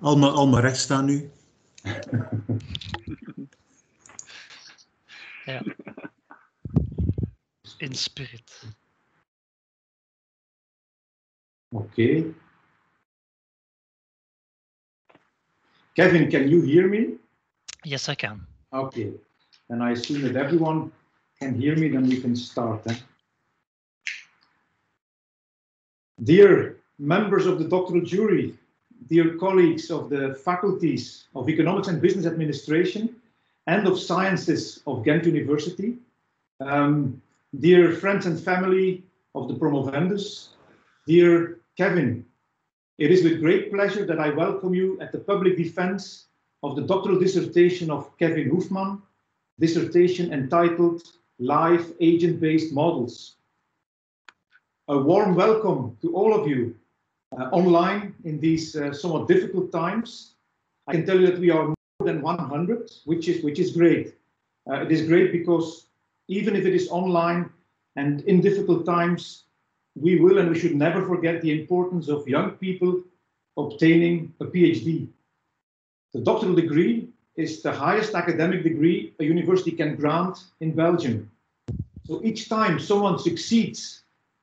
Allemaal recht staan nu. Ja. In spirit. Okay. Kevin, can you hear me? Yes, I can. Okay. Then I assume that everyone can hear me, then we can start. Dear members of the doctoral jury, dear colleagues of the faculties of Economics and Business Administration and of Sciences of Ghent University, dear friends and family of the promovendus, dear Kevin, it is with great pleasure that I welcome you at the public defense of the doctoral dissertation of Kevin Hoefman, dissertation entitled Live Agent-Based Models. A warm welcome to all of you online in these somewhat difficult times. I can tell you that we are more than 100, which is great. It is great because even if it is online and in difficult times, we will and we should never forget the importance of young people obtaining a PhD. The doctoral degree is the highest academic degree a university can grant in Belgium. So each time someone succeeds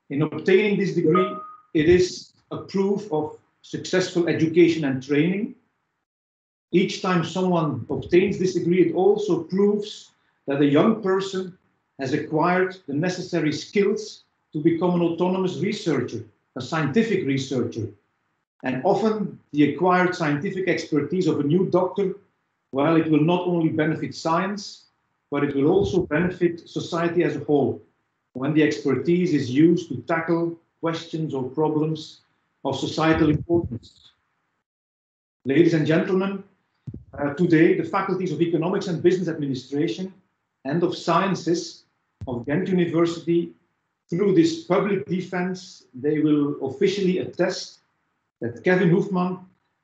in obtaining this degree, it is a proof of successful education and training. Each time someone obtains this degree, it also proves that a young person has acquired the necessary skills to become an autonomous researcher, a scientific researcher. And often the acquired scientific expertise of a new doctor, well, it will not only benefit science, but it will also benefit society as a whole, when the expertise is used to tackle questions or problems of societal importance. Ladies and gentlemen, today the faculties of Economics and Business Administration and of Sciences of Ghent University, through this public defense, they will officially attest that Kevin Hoefman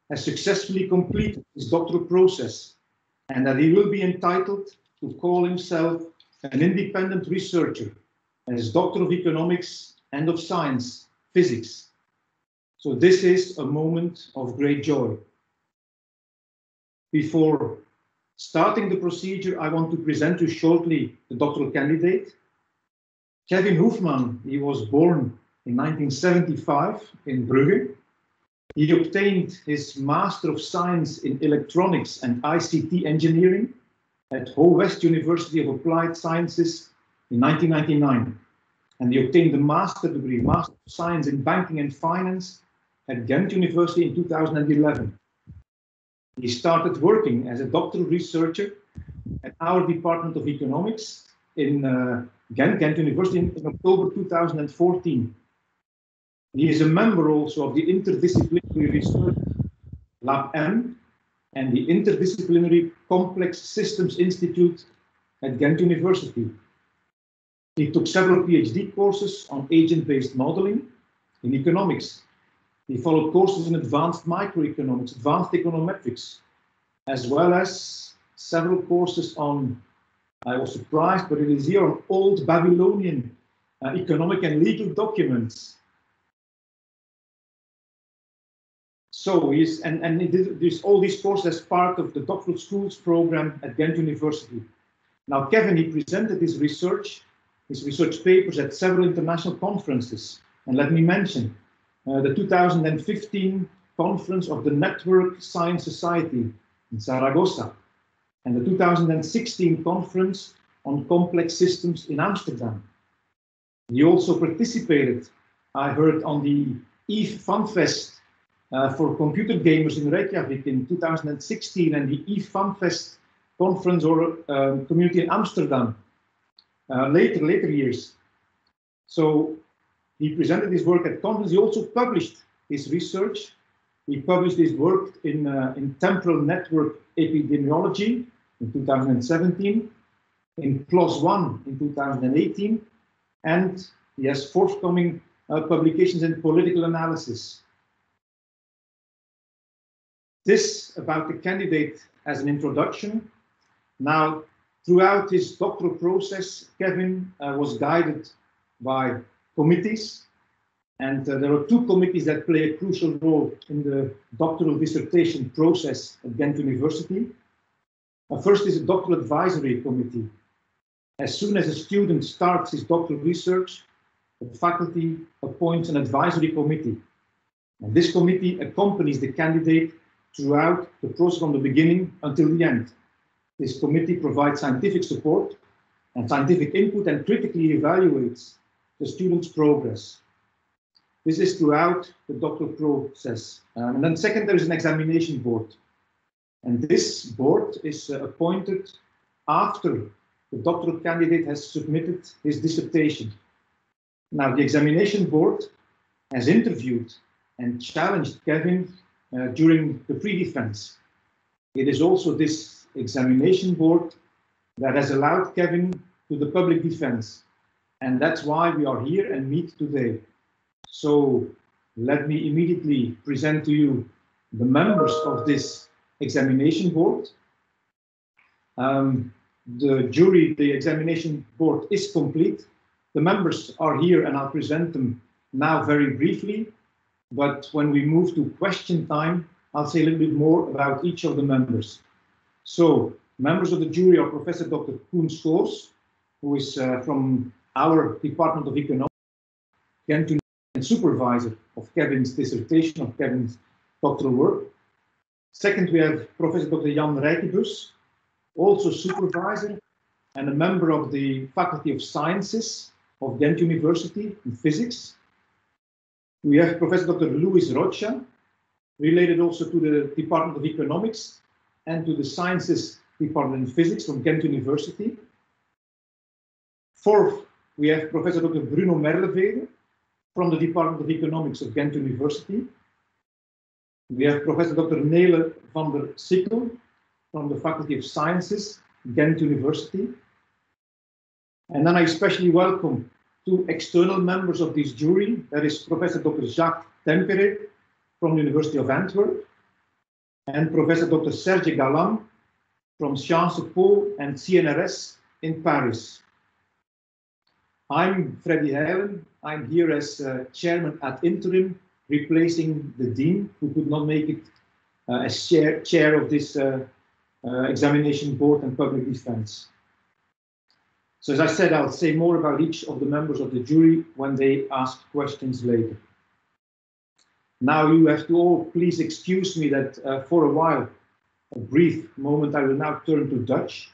has successfully completed his doctoral process and that he will be entitled to call himself an independent researcher as Doctor of Economics and of Science, Physics. So this is a moment of great joy. Before starting the procedure, I want to present you shortly the doctoral candidate. Kevin Hoefman, he was born in 1975 in Brugge. He obtained his Master of Science in Electronics and ICT Engineering at Ho West University of Applied Sciences in 1999. And he obtained the Master degree, Master of Science in Banking and Finance at Ghent University in 2011. He started working as a doctoral researcher at our Department of Economics in Ghent University in October 2014. He is a member also of the Interdisciplinary Research Lab M and the Interdisciplinary Complex Systems Institute at Ghent University. He took several PhD courses on agent-based modeling in economics. He followed courses in advanced microeconomics, advanced econometrics, as well as several courses on, I was surprised, but it is here, on old Babylonian economic and legal documents. So he's, and he did all these courses as part of the doctoral schools program at Ghent University. Now, Kevin, he presented his research papers at several international conferences. And let me mention the 2015 conference of the Network Science Society in Zaragoza, and the 2016 conference on complex systems in Amsterdam. He also participated, I heard, on the EVE FunFest for computer gamers in Reykjavik in 2016, and the EVE FunFest conference or community in Amsterdam later years. So he presented his work at conference. He also published his research. He published his work in Temporal Network Epidemiology in 2017, in PLOS ONE in 2018, and he has forthcoming publications in political analysis. This about the candidate as an introduction. Now, throughout his doctoral process, Kevin was guided by committees And there are two committees that play a crucial role in the doctoral dissertation process at Ghent University. First is a doctoral advisory committee. As soon as a student starts his doctoral research, the faculty appoints an advisory committee. And this committee accompanies the candidate throughout the process from the beginning until the end. This committee provides scientific support and scientific input and critically evaluates the student's progress. This is throughout the doctoral process. And then second, there is an examination board. And this board is appointed after the doctoral candidate has submitted his dissertation. Now, the examination board has interviewed and challenged Kevin during the pre-defense. It is also this examination board that has allowed Kevin to the public defense. And that's why we are here and meet today. So let me immediately present to you the members of this examination board. The jury, the examination board is complete. The members are here and I'll present them now very briefly. But when we move to question time, I'll say a little bit more about each of the members. So members of the jury are Professor Dr. Koen Schoors, who is from our Department of Economics, Ghent and supervisor of Kevin's dissertation, of Kevin's doctoral work. Second, we have Professor Dr. Jan Rijkebus, also supervisor and a member of the Faculty of Sciences of Ghent University in physics. We have Professor Dr. Luis Rocha, related also to the Department of Economics and to the Sciences Department in Physics from Ghent University. Fourth, we have Professor Dr. Bruno Merlevede from the Department of Economics of Ghent University. We have Professor Dr. Nele van der Sikkel from the Faculty of Sciences, Ghent University. And then I especially welcome two external members of this jury. That is Professor Dr. Jacques Tempere from the University of Antwerp and Professor Dr. Serge Galan from Sciences Po and CNRS in Paris. I'm Freddy Heilen. I'm here as chairman ad interim, replacing the dean, who could not make it as chair of this examination board and public defense. So as I said, I'll say more about each of the members of the jury when they ask questions later. Now you have to all please excuse me that for a while, a brief moment, I will now turn to Dutch.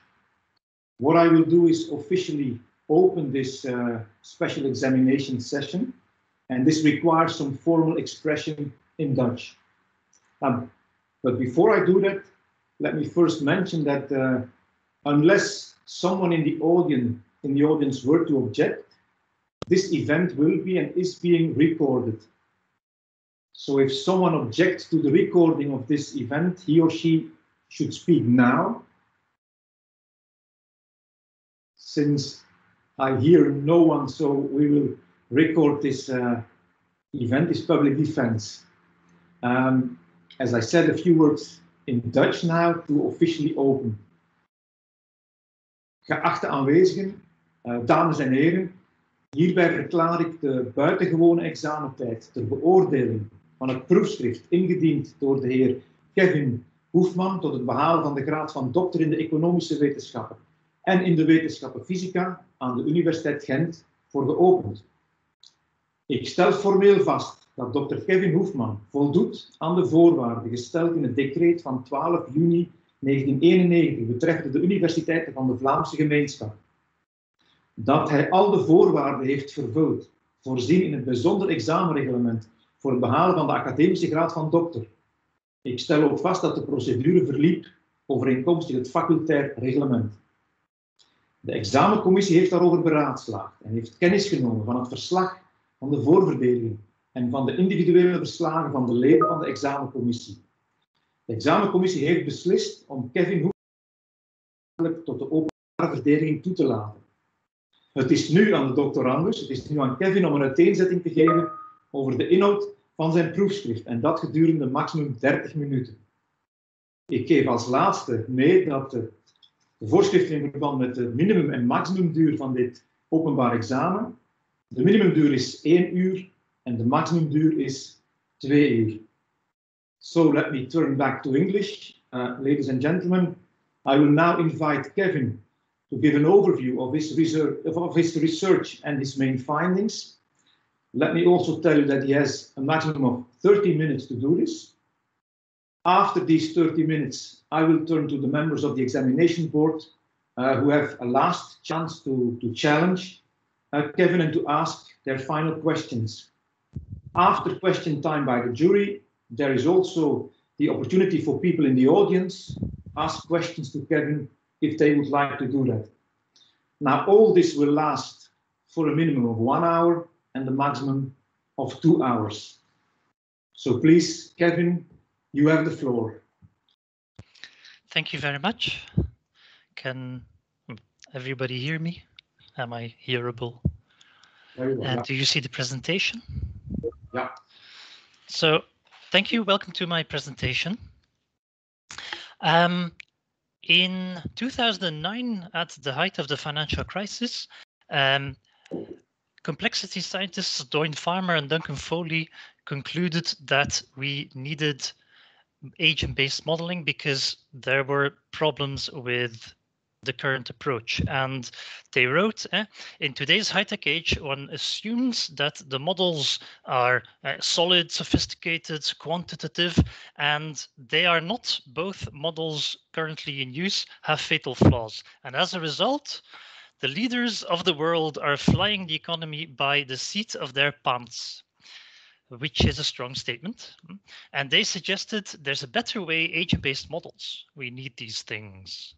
What I will do is officially open this special examination session, and this requires some formal expression in Dutch. But before I do that, let me first mention that unless someone in the audience were to object, this event will be and is being recorded. So if someone objects to the recording of this event, he or she should speak now. Since I hear no one, so we will record this event, this public defense. As I said, a few words in Dutch now to officially open. Geachte aanwezigen, dames en heren, hierbij verklaar ik de buitengewone examentijd ter beoordeling van het proefschrift ingediend door de heer Kevin Hoefman tot het behalen van de graad van dokter in de economische wetenschappen en in de wetenschappen fysica aan de Universiteit Gent voor geopend. Ik stel formeel vast dat Dr. Kevin Hoefman voldoet aan de voorwaarden gesteld in het decreet van 12 juni 1991 betreffende de universiteiten van de Vlaamse gemeenschap. Dat hij al de voorwaarden heeft vervuld, voorzien in het bijzonder examenreglement voor het behalen van de academische graad van dokter. Ik stel ook vast dat de procedure verliep overeenkomstig het facultair reglement. De examencommissie heeft daarover beraadslaagd en heeft kennis genomen van het verslag van de voorverdeling en van de individuele verslagen van de leden van de examencommissie. De examencommissie heeft beslist om Kevin Hoefman tot de openbare verdediging toe te laten. Het is nu aan de doctorandus, het is nu aan Kevin om een uiteenzetting te geven over de inhoud van zijn proefschrift en dat gedurende maximum 30 minuten. Ik geef als laatste mee dat de voorschriften in verband met de minimum- en maximumduur van dit openbaar examen. De minimumduur is 1 uur en de maximumduur is 2 uur. So let me turn back to English. Ladies and gentlemen, I will now invite Kevin to give an overview of his research and his main findings. Let me also tell you that he has a maximum of 30 minutes to do this. After these 30 minutes, I will turn to the members of the examination board who have a last chance to challenge Kevin and to ask their final questions. After question time by the jury, there is also the opportunity for people in the audience to ask questions to Kevin if they would like to do that. Now, all this will last for a minimum of 1 hour and a maximum of 2 hours. So please, Kevin, you have the floor. Thank you very much. Can everybody hear me? Am I hearable? Very well, And yeah. do you see the presentation? Yeah. So thank you. Welcome to my presentation. In 2009, at the height of the financial crisis, complexity scientists Doyne Farmer and Duncan Foley concluded that we needed agent-based modeling because there were problems with the current approach. And they wrote, in today's high-tech age, one assumes that the models are solid, sophisticated, quantitative, and they are not. Both models currently in use have fatal flaws. And as a result, the leaders of the world are flying the economy by the seat of their pants, which is a strong statement. And they suggested there's a better way, agent-based models. We need these things.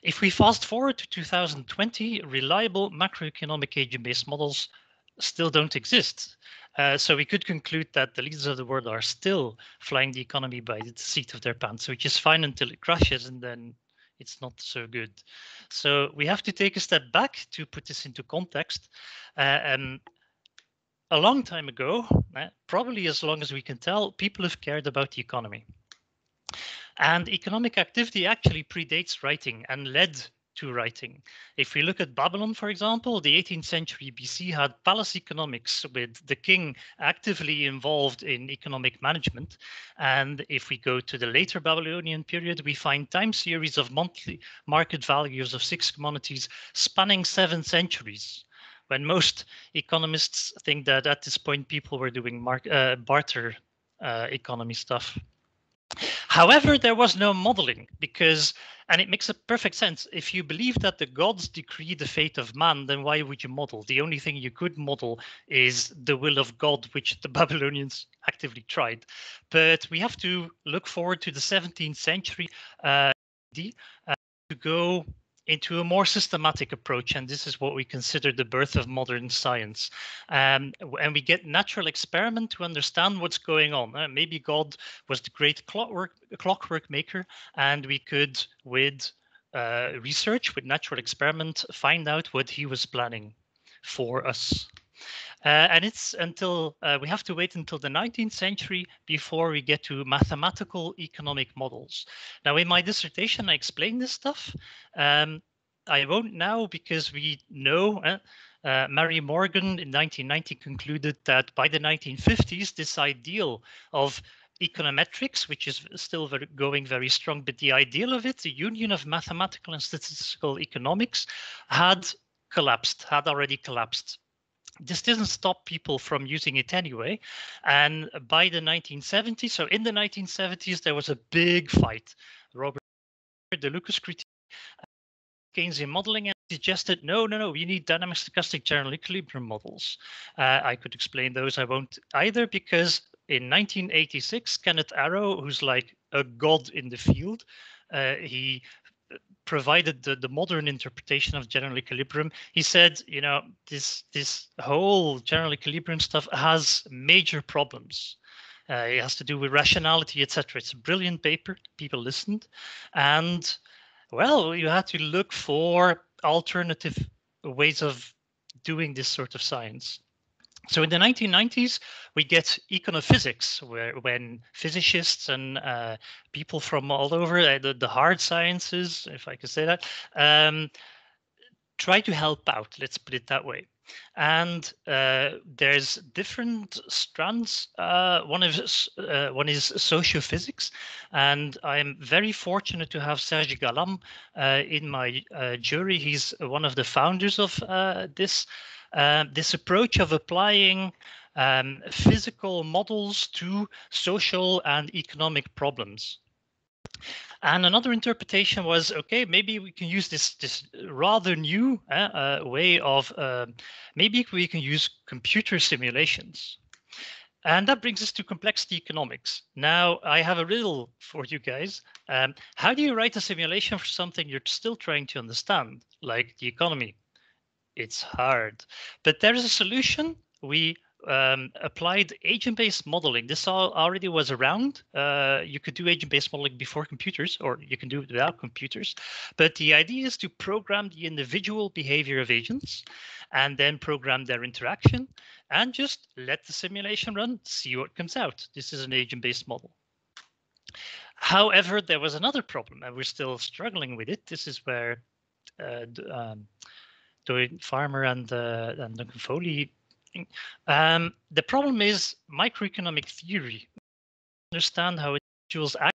If we fast forward to 2020, reliable macroeconomic agent-based models still don't exist. So we could conclude that the leaders of the world are still flying the economy by the seat of their pants, which is fine until it crashes, and then it's not so good. So we have to take a step back to put this into context. A long time ago, probably as long as we can tell, people have cared about the economy. And economic activity actually predates writing and led to writing. If we look at Babylon, for example, the 18th century BC had palace economics with the king actively involved in economic management. And if we go to the later Babylonian period, we find time series of monthly market values of 6 commodities spanning 7 centuries. When most economists think that at this point people were doing barter economy stuff. However, there was no modeling because, and it makes a perfect sense, if you believe that the gods decree the fate of man, then why would you model? The only thing you could model is the will of God, which the Babylonians actively tried. But we have to look forward to the 17th century to go into a more systematic approach, and this is what we consider the birth of modern science. And we get natural experiment to understand what's going on. Maybe God was the great clockwork maker, and we could, with research, with natural experiment, find out what he was planning for us. And it's until we have to wait until the 19th century before we get to mathematical economic models. Now, in my dissertation, I explain this stuff. I won't now because we know Mary Morgan in 1990 concluded that by the 1950s, this ideal of econometrics, which is still going very strong, but the ideal of it, the union of mathematical and statistical economics, had already collapsed. This doesn't stop people from using it anyway. And by the 1970s, so in the 1970s, there was a big fight. Robert De Lucas critique Keynesian modeling and suggested, no, we need dynamic stochastic general equilibrium models. I could explain those. I won't either, because in 1986, Kenneth Arrow, who's like a god in the field, he provided the modern interpretation of general equilibrium. He said, this whole general equilibrium stuff has major problems. It has to do with rationality, etc. It's a brilliant paper. People listened. And, well, you had to look for alternative ways of doing this sort of science. So in the 1990s, we get Econophysics, when physicists and people from all over the hard sciences, if I could say that, try to help out, let's put it that way. And there's different strands. One is sociophysics, and I'm very fortunate to have Serge Galam in my jury. He's one of the founders of this approach of applying physical models to social and economic problems. And another interpretation was, okay, maybe we can use this rather new way of, maybe we can use computer simulations. And that brings us to complexity economics. Now, I have a riddle for you guys. How do you write a simulation for something you're still trying to understand, like the economy? It's hard, but there is a solution. We applied agent-based modeling. This already was around. You could do agent-based modeling before computers, or you can do it without computers. But the idea is to program the individual behavior of agents and then program their interaction and just let the simulation run, see what comes out. This is an agent-based model. However, there was another problem, and we're still struggling with it. This is where Farmer and Duncan Foley. The problem is microeconomic theory. Understand how individuals act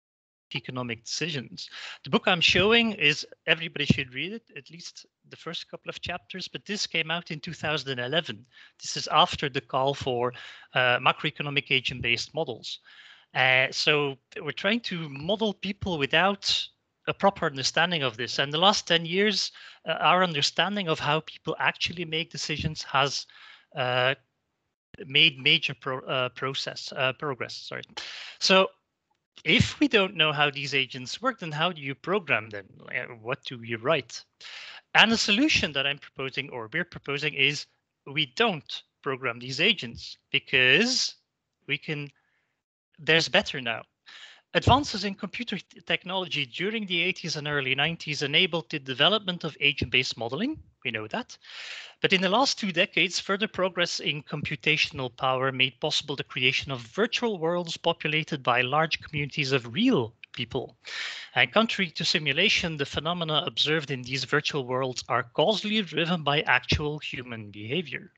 economic decisions. The book I'm showing is, everybody should read it, at least the first couple of chapters, but this came out in 2011. This is after the call for macroeconomic agent-based models. So we're trying to model people without a proper understanding of this. And the last 10 years, our understanding of how people actually make decisions has made major progress. Sorry. So if we don't know how these agents work, then how do you program them? What do you write? And the solution that I'm proposing, or we're proposing, is we don't program these agents because we can. There's better now. Advances in computer technology during the 80s and early 90s enabled the development of agent-based modeling. We know that. But in the last 2 decades, further progress in computational power made possible the creation of virtual worlds populated by large communities of real people. And contrary to simulation, the phenomena observed in these virtual worlds are causally driven by actual human behavior.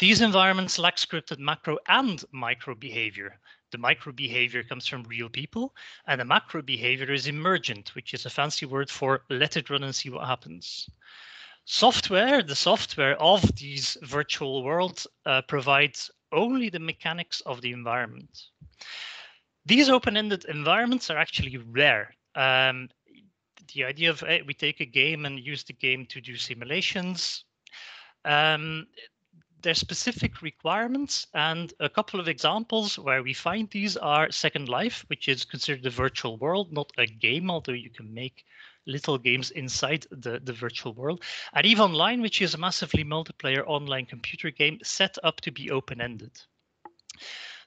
These environments lack scripted macro and micro behavior. The micro behavior comes from real people, and the macro behavior is emergent, which is a fancy word for let it run and see what happens. The software of these virtual worlds provides only the mechanics of the environment. These open-ended environments are actually rare. The idea of we take a game and use the game to do simulations. There's specific requirements, and a couple of examples where we find these are Second Life, which is considered a virtual world, not a game, although you can make little games inside the virtual world, and EVE Online, which is a massively multiplayer online computer game set up to be open-ended.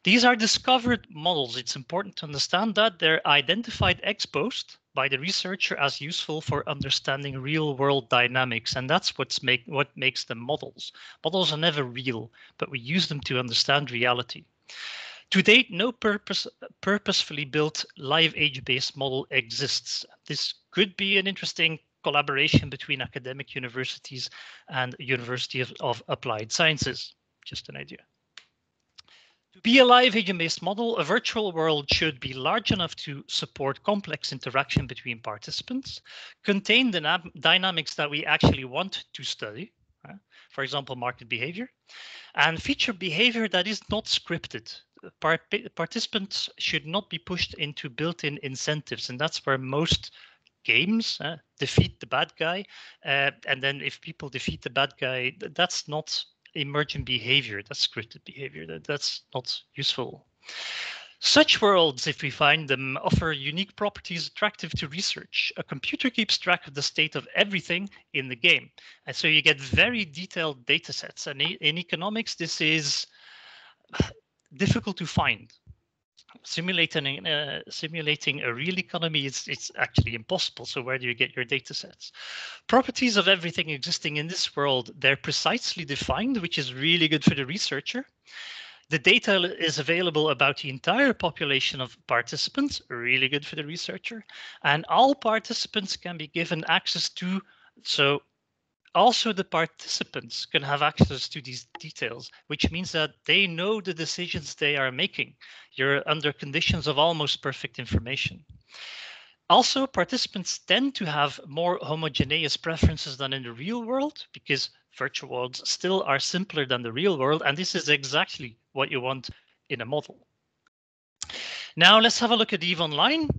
These are discovered models. It's important to understand that they're identified ex post by the researcher as useful for understanding real-world dynamics, and that's what makes them models. Models are never real, but we use them to understand reality. To date, no purposefully built live agent-based model exists. This could be an interesting collaboration between academic universities and University of Applied Sciences. Just an idea. To be a live agent-based model, a virtual world should be large enough to support complex interaction between participants, contain the dynamics that we actually want to study, for example, market behavior, and feature behavior that is not scripted. Participants should not be pushed into built-in incentives, and that's where most games defeat the bad guy. And then if people defeat the bad guy, that's not emergent behavior, that's scripted behavior, that's not useful. Such worlds, if we find them, offer unique properties attractive to research. A computer keeps track of the state of everything in the game. And so you get very detailed data sets. And in economics, this is difficult to find. Simulating a real economy it's actually impossible. So where do you get your data sets? Properties of everything existing in this world, they're precisely defined, which is really good for the researcher. The data is available about the entire population of participants, really good for the researcher. And all participants can be given access to, so Also, the participants can have access to these details, which means that they know the decisions they are making. You're under conditions of almost perfect information. Also, participants tend to have more homogeneous preferences than in the real world, because virtual worlds still are simpler than the real world, and this is exactly what you want in a model. Now let's have a look at EVE Online.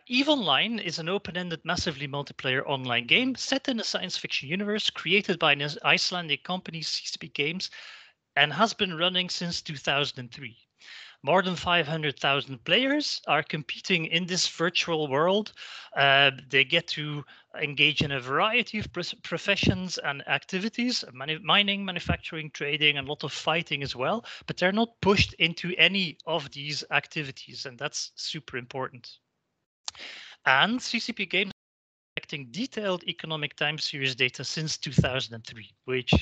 EVE Online is an open-ended, massively multiplayer online game set in a science fiction universe created by an Icelandic company, CCP Games, and has been running since 2003. More than 500,000 players are competing in this virtual world. They get to engage in a variety of professions and activities, mining, manufacturing, trading, and a lot of fighting as well, but they're not pushed into any of these activities, and that's super important. And CCP Games is collecting detailed economic time series data since 2003, which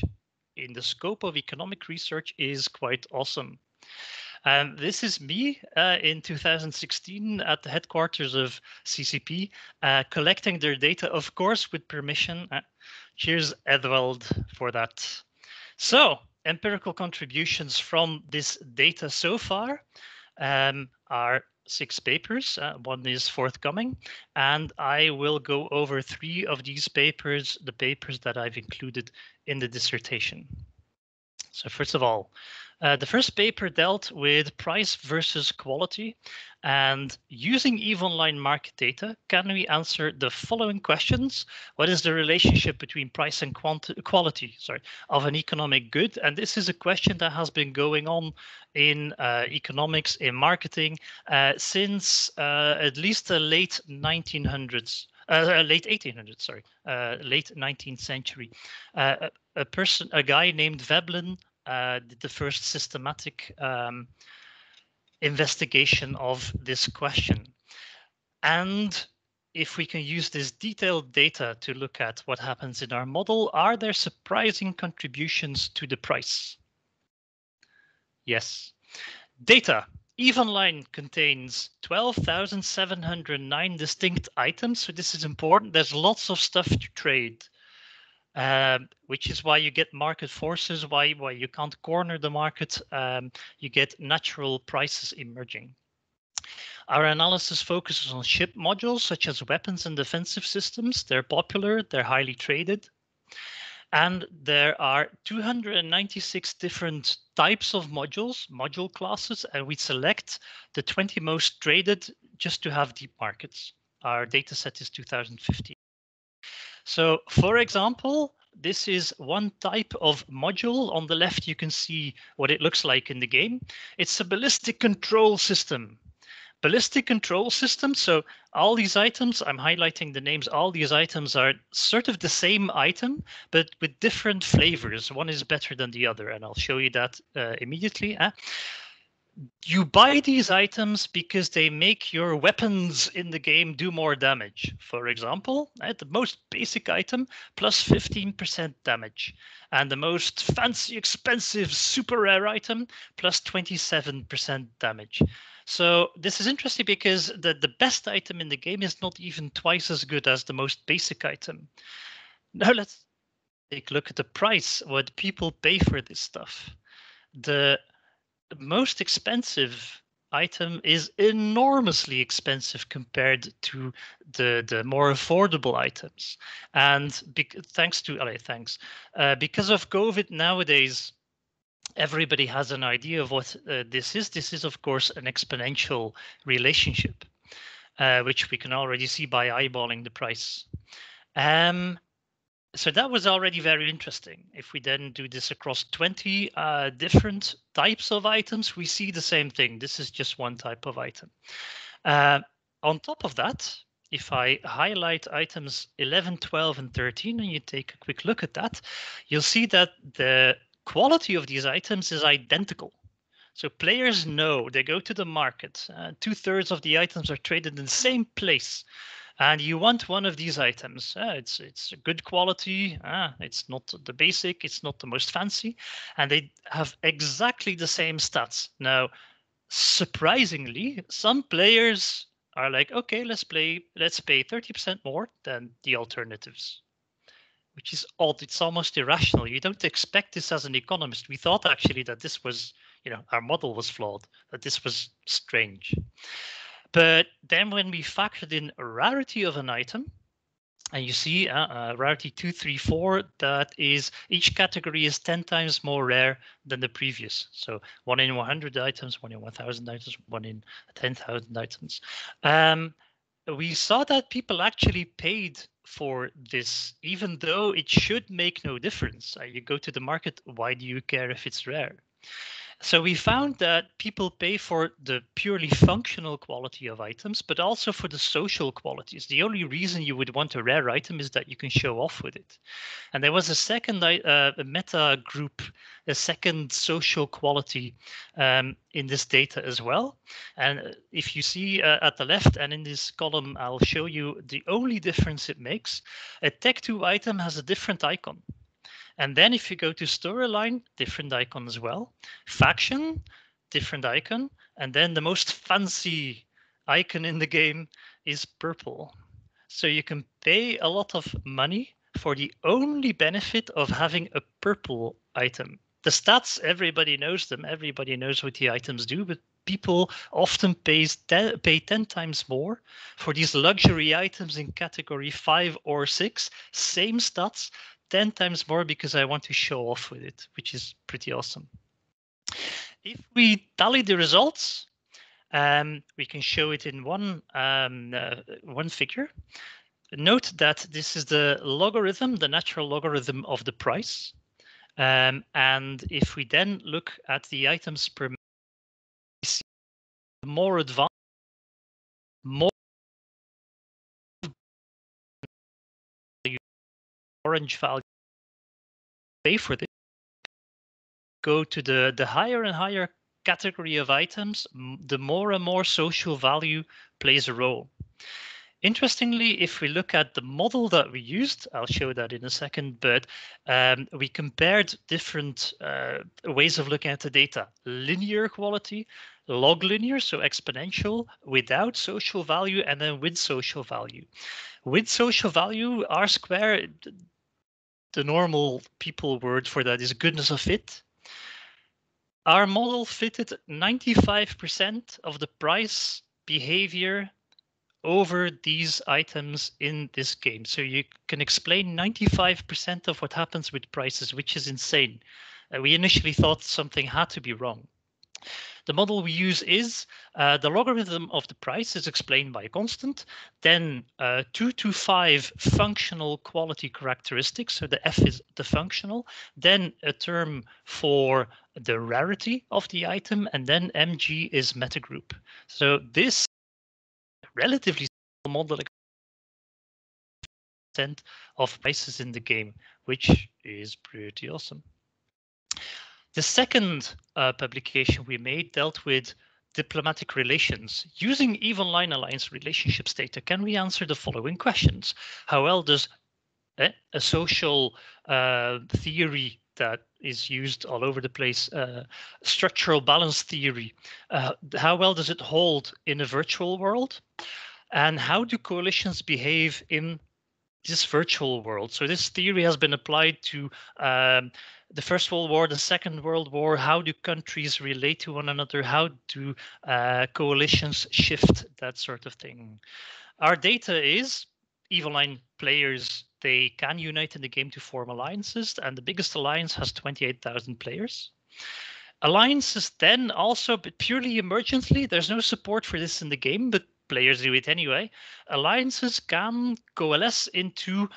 in the scope of economic research is quite awesome. This is me in 2016 at the headquarters of CCP, collecting their data, of course, with permission. Cheers, Edwald, for that. So, empirical contributions from this data so far are 6 papers. One is forthcoming, and I will go over 3 of these papers, the papers that I've included in the dissertation. So first of all, the first paper dealt with price versus quality, and using EVE Online market data, can we answer the following questions? What is the relationship between price and quality of an economic good? And this is a question that has been going on in economics, in marketing, since at least the late 1900s. Late 1800s, sorry, late 19th century. A guy named Veblen did the first systematic investigation of this question. And if we can use this detailed data to look at what happens in our model, are there surprising contributions to the price? Yes. Data. EVE Online contains 12,709 distinct items, so this is important. There's lots of stuff to trade, which is why you get market forces, why you can't corner the market. You get natural prices emerging. Our analysis focuses on ship modules such as weapons and defensive systems. They're popular, they're highly traded. And there are 296 different types of modules, module classes, and we select the 20 most traded just to have deep markets. Our data set is 2015. So for example, this is one type of module. On the left, you can see what it looks like in the game. It's a ballistic control system. Ballistic control system. So all these items, I'm highlighting the names, all these items are sort of the same item, but with different flavors. One is better than the other, and I'll show you that immediately. You buy these items because they make your weapons in the game do more damage. For example, the most basic item, plus 15% damage. And the most fancy, expensive, super rare item, plus 27% damage. So this is interesting because the best item in the game is not even twice as good as the most basic item. Now let's take a look at the price, what people pay for this stuff. The most expensive item is enormously expensive compared to the more affordable items. And because of COVID nowadays, everybody has an idea of what this is. This is, of course, an exponential relationship, which we can already see by eyeballing the price. So that was already very interesting. If we then do this across 20 different types of items, we see the same thing. This is just one type of item. On top of that, if I highlight items 11, 12, and 13, and you take a quick look at that, you'll see that the quality of these items is identical. So players know, they go to the market, 2/3 of the items are traded in the same place. And you want one of these items. It's a good quality. It's not the basic. It's not the most fancy. And they have exactly the same stats. Now, surprisingly, some players are like, okay, let's pay 30% more than the alternatives. which is odd. It's almost irrational. You don't expect this as an economist. We thought actually that this was, our model was flawed, that this was strange. But then when we factored in a rarity of an item, and you see rarity 2, 3, 4, that is, each category is 10 times more rare than the previous. So 1 in 100 items, 1 in 1,000 items, 1 in 10,000 items. We saw that people actually paid for this, even though it should make no difference. You go to the market, why do you care if it's rare? So we found that people pay for the purely functional quality of items, but also for the social qualities. The only reason you would want a rare item is that you can show off with it. And there was a second meta group, a second social quality in this data as well. And if you see at the left and in this column, I'll show you the only difference it makes. A Tech 2 item has a different icon. And then if you go to storyline, different icon as well. Faction, different icon. And then the most fancy icon in the game is purple. So you can pay a lot of money for the only benefit of having a purple item. The stats, everybody knows them. Everybody knows what the items do, but people often pay 10 times more for these luxury items in category 5 or 6. Same stats, 10 times more because I want to show off with it, which is pretty awesome. If we tally the results, we can show it in one figure. Note that this is the logarithm, the natural logarithm of the price. And if we then look at the items per minute, we see more advanced, more orange value pay for this. Go to the higher and higher category of items, the more and more social value plays a role. Interestingly, if we look at the model that we used, I'll show that in a second, but we compared different ways of looking at the data. Linear quality, log linear, so exponential, without social value, and then with social value. With social value, R square, the normal people word for that is goodness of fit. Our model fitted 95% of the price behavior over these items in this game. So you can explain 95% of what happens with prices, which is insane. We initially thought something had to be wrong. The model we use is the logarithm of the price is explained by a constant, then 2 to 5 functional quality characteristics, so the F is the functional, then a term for the rarity of the item, and then MG is metagroup. So this relatively small model of prices in the game, which is pretty awesome. The second publication we made dealt with diplomatic relations. Using even line alliance relationships data, can we answer the following questions? How well does a social theory that is used all over the place, structural balance theory, how well does it hold in a virtual world? And how do coalitions behave in this virtual world? So this theory has been applied to the First World War, the Second World War. How do countries relate to one another? How do coalitions shift? That sort of thing. Our data is Evenline players, they can unite in the game to form alliances, and the biggest alliance has 28,000 players. Alliances then also, but purely emergently, there's no support for this in the game, but players do it anyway. Alliances can coalesce into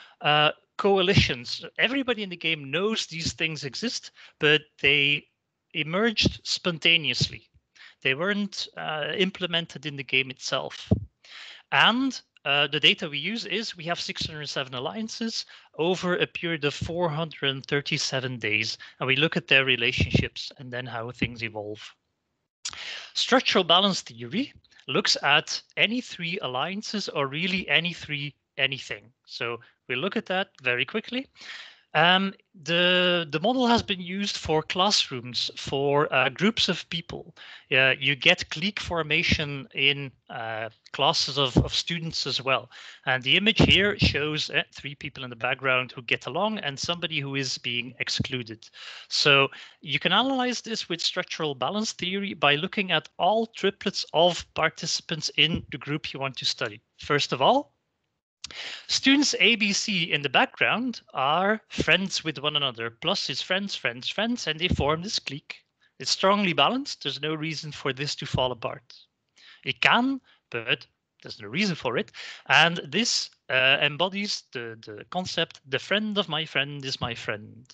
coalitions. Everybody in the game knows these things exist, but they emerged spontaneously. They weren't implemented in the game itself. And the data we use is we have 607 alliances over a period of 437 days. And we look at their relationships and then how things evolve. Structural balance theory looks at any 3 alliances or really any 3 anything. So we look at that very quickly. The model has been used for classrooms, for groups of people. You get clique formation in classes of students as well. And the image here shows 3 people in the background who get along and somebody who is being excluded. So you can analyze this with structural balance theory by looking at all triplets of participants in the group you want to study. First of all, students ABC in the background are friends with one another, plus his friends, and they form this clique. It's strongly balanced. There's no reason for this to fall apart. It can, but there's no reason for it. And this embodies the concept, the friend of my friend is my friend.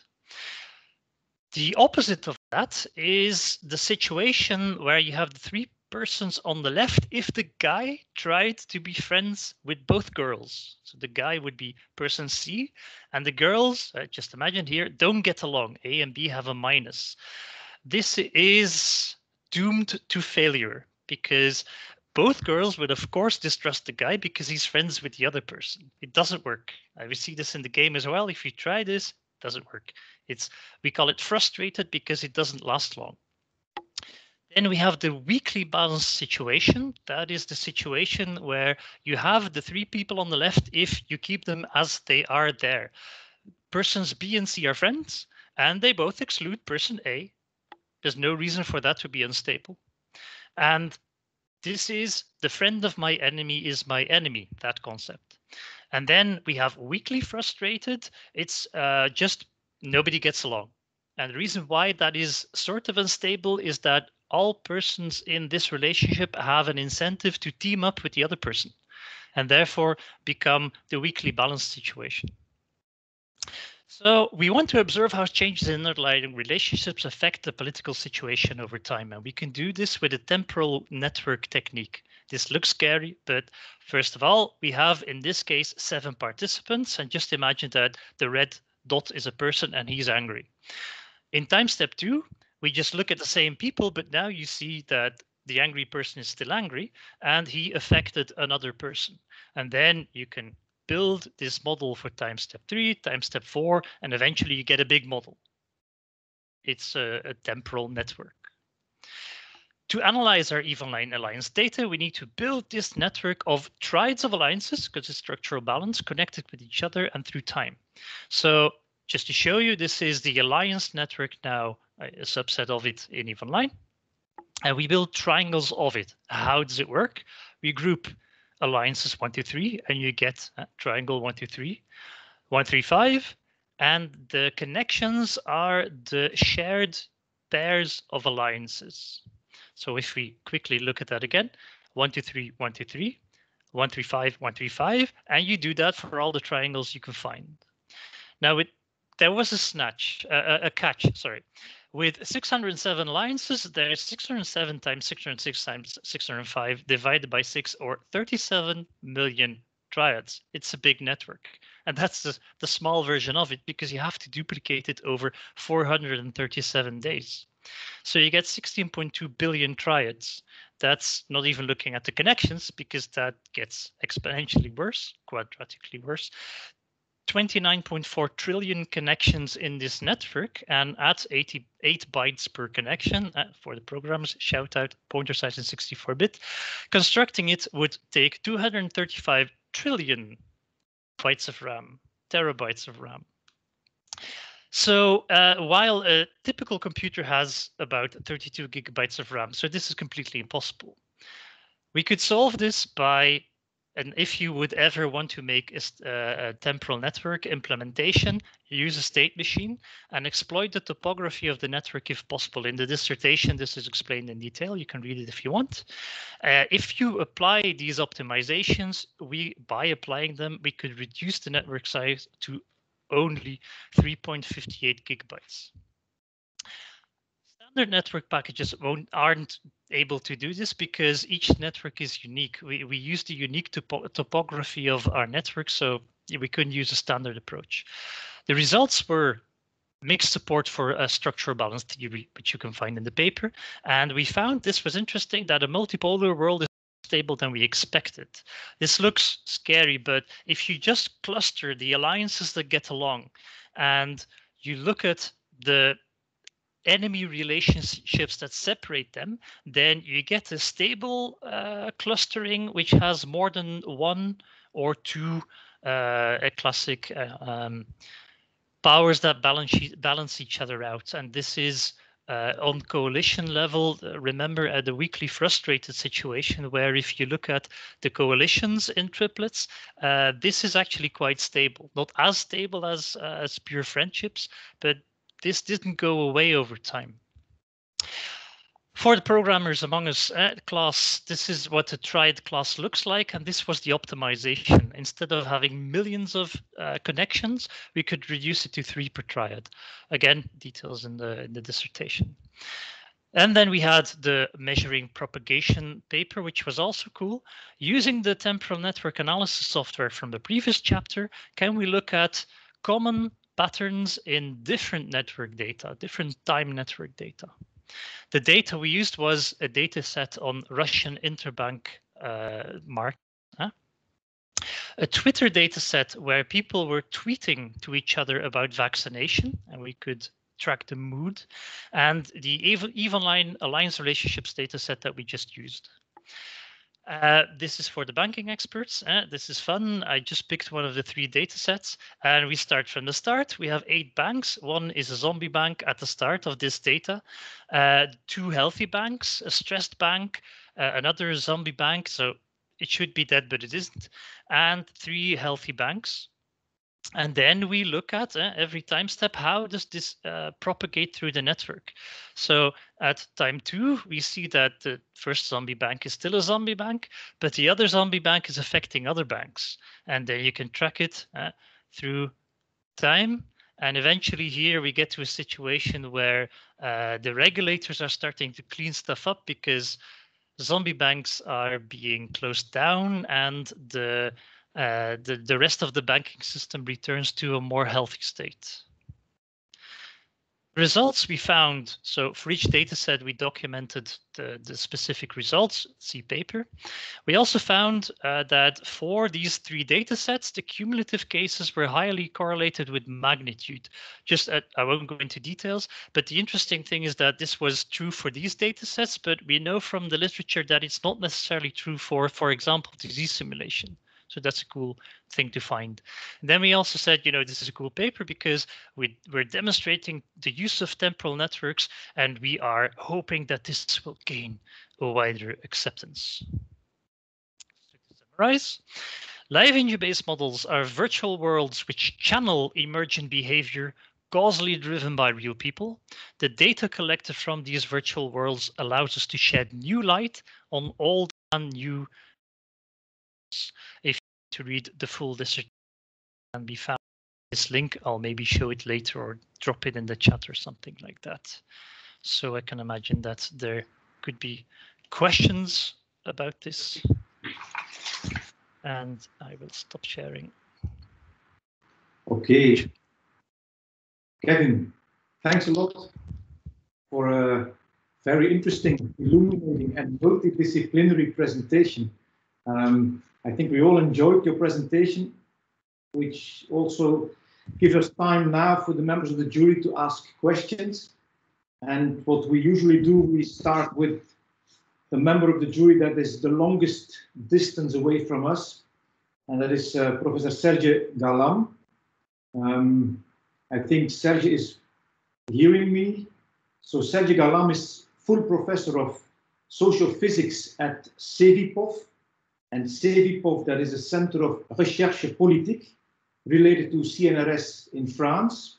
The opposite of that is the situation where you have the 3 persons on the left if the guy tried to be friends with both girls. So the guy would be person C, and the girls, just imagine here, don't get along. A and B have a minus. This is doomed to failure because both girls would, of course, distrust the guy because he's friends with the other person. It doesn't work. We see this in the game as well. If you try this, it doesn't work. We call it frustrated because it doesn't last long. Then we have the weakly balanced situation. That is the situation where you have the 3 people on the left if you keep them as they are there. Persons B and C are friends, and they both exclude person A. There's no reason for that to be unstable. And this is the friend of my enemy is my enemy, that concept. And then we have weakly frustrated. It's just nobody gets along. And the reason why that is sort of unstable is that all persons in this relationship have an incentive to team up with the other person and therefore become the weakly balanced situation. So we want to observe how changes in underlying relationships affect the political situation over time. And we can do this with a temporal network technique. This looks scary, but first of all, we have in this case 7 participants. And just imagine that the red dot is a person and he's angry. In time step 2, we just look at the same people, but now you see that the angry person is still angry and he affected another person. And then you can build this model for time step 3, time step 4, and eventually you get a big model. It's a temporal network. To analyze our even-line alliance data, we need to build this network of triads of alliances, because it's structural balance, connected with each other and through time. So just to show you, this is the alliance network now, a subset of it in even-line. And we build triangles of it. How does it work? We group alliances 1, 2, 3, and you get triangle 1, 2, 3, 1, 3, 5. And the connections are the shared pairs of alliances. So if we quickly look at that again, 1, 2, 3, 1, 2, 3, 1, 3, 5, 1, 3, 5, and you do that for all the triangles you can find. Now, there was a catch, sorry. With 607 alliances, there is 607 times 606 times 605 divided by 6, or 37 million triads. It's a big network. And that's the small version of it, because you have to duplicate it over 437 days. So you get 16.2 billion triads. That's not even looking at the connections, because that gets exponentially worse, quadratically worse. 29.4 trillion connections in this network, and at 88 bytes per connection for the programmers, shout out pointer size in 64-bit. Constructing it would take 235 trillion bytes of RAM, terabytes of RAM. So while a typical computer has about 32 gigabytes of RAM, so this is completely impossible. We could solve this by, and if you would ever want to make a temporal network implementation, use a state machine and exploit the topography of the network if possible. In the dissertation, this is explained in detail. You can read it if you want. If you apply these optimizations, by applying them, we could reduce the network size to only 3.58 gigabytes. Standard network packages aren't able to do this because each network is unique. We use the unique topography of our network, so we couldn't use a standard approach. The results were mixed support for a structural balance theory, which you can find in the paper. And we found this was interesting, that a multipolar world is stable than we expected. This looks scary, but if you just cluster the alliances that get along and you look at the enemy relationships that separate them, then you get a stable clustering which has more than one or two a classic powers that balance each other out. And this is on coalition level. Remember at the weakly frustrated situation, where if you look at the coalitions in triplets, this is actually quite stable. Not as stable as pure friendships, but this didn't go away over time. For the programmers among us class, this is what a triad class looks like, and this was the optimization. Instead of having millions of connections, we could reduce it to 3 per triad. Again, details in the dissertation. And then we had the measuring propagation paper, which was also cool. Using the temporal network analysis software from the previous chapter, can we look at common patterns in different network data, different time network data? The data we used was a data set on Russian interbank market, a Twitter data set where people were tweeting to each other about vaccination, and we could track the mood, and the Evenline alliance relationships data set that we just used. This is for the banking experts. This is fun. I just picked one of the 3 data sets, and we start from the start. We have 8 banks. One is a zombie bank at the start of this data. 2 healthy banks, a stressed bank, another zombie bank. So it should be dead, but it isn't. And 3 healthy banks. And then we look at every time step, how does this propagate through the network? So at time 2, we see that the first zombie bank is still a zombie bank, but the other zombie bank is affecting other banks. And then you can track it through time. And eventually here we get to a situation where the regulators are starting to clean stuff up because zombie banks are being closed down and the rest of the banking system returns to a more healthy state. Results we found, so for each data set we documented the specific results, see paper. We also found that for these 3 data sets, the cumulative cases were highly correlated with magnitude. Just I won't go into details, but the interesting thing is that this was true for these data sets, but we know from the literature that it's not necessarily true for example, disease simulation. So that's a cool thing to find. And then we also said, this is a cool paper because we're demonstrating the use of temporal networks, and we are hoping that this will gain a wider acceptance. To summarize, live in-use models are virtual worlds which channel emergent behavior causally driven by real people. The data collected from these virtual worlds allows us to shed new light on old and new. If to read the full dissertation can be found in this link, I'll maybe show it later or drop it in the chat or something like that. So I can imagine that there could be questions about this. And I will stop sharing. Okay. Kevin, thanks a lot for a very interesting, illuminating and multidisciplinary presentation. I think we all enjoyed your presentation, which also gives us time now for the members of the jury to ask questions. And what we usually do, we start with the member of the jury that is the longest distance away from us, and that is Professor Serge Galam. I think Serge is hearing me. So Serge Galam is full professor of sociophysics at CEVIPOF. And CEVIPOF, that is a center of recherche politique related to CNRS in France.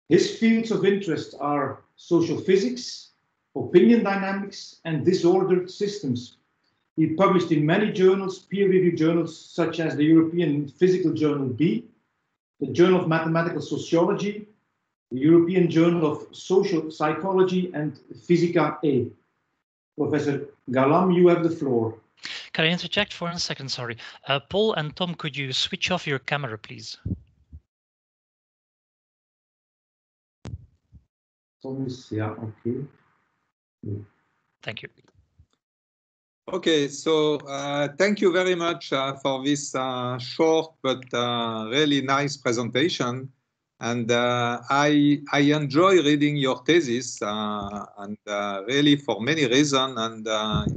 His fields of interest are sociophysics, opinion dynamics, and disordered systems. He published in many journals, peer-reviewed journals, such as the European Physical Journal B, the Journal of Mathematical Sociology, the European Journal of Social Psychology, and Physica A. Professor Galam, you have the floor. Can I interject for 1 second? Sorry. Paul and Tom, could you switch off your camera, please? Tom is, yeah, okay. Thank you. Okay, so thank you very much for this short but really nice presentation. And I enjoy reading your thesis and really for many reasons, and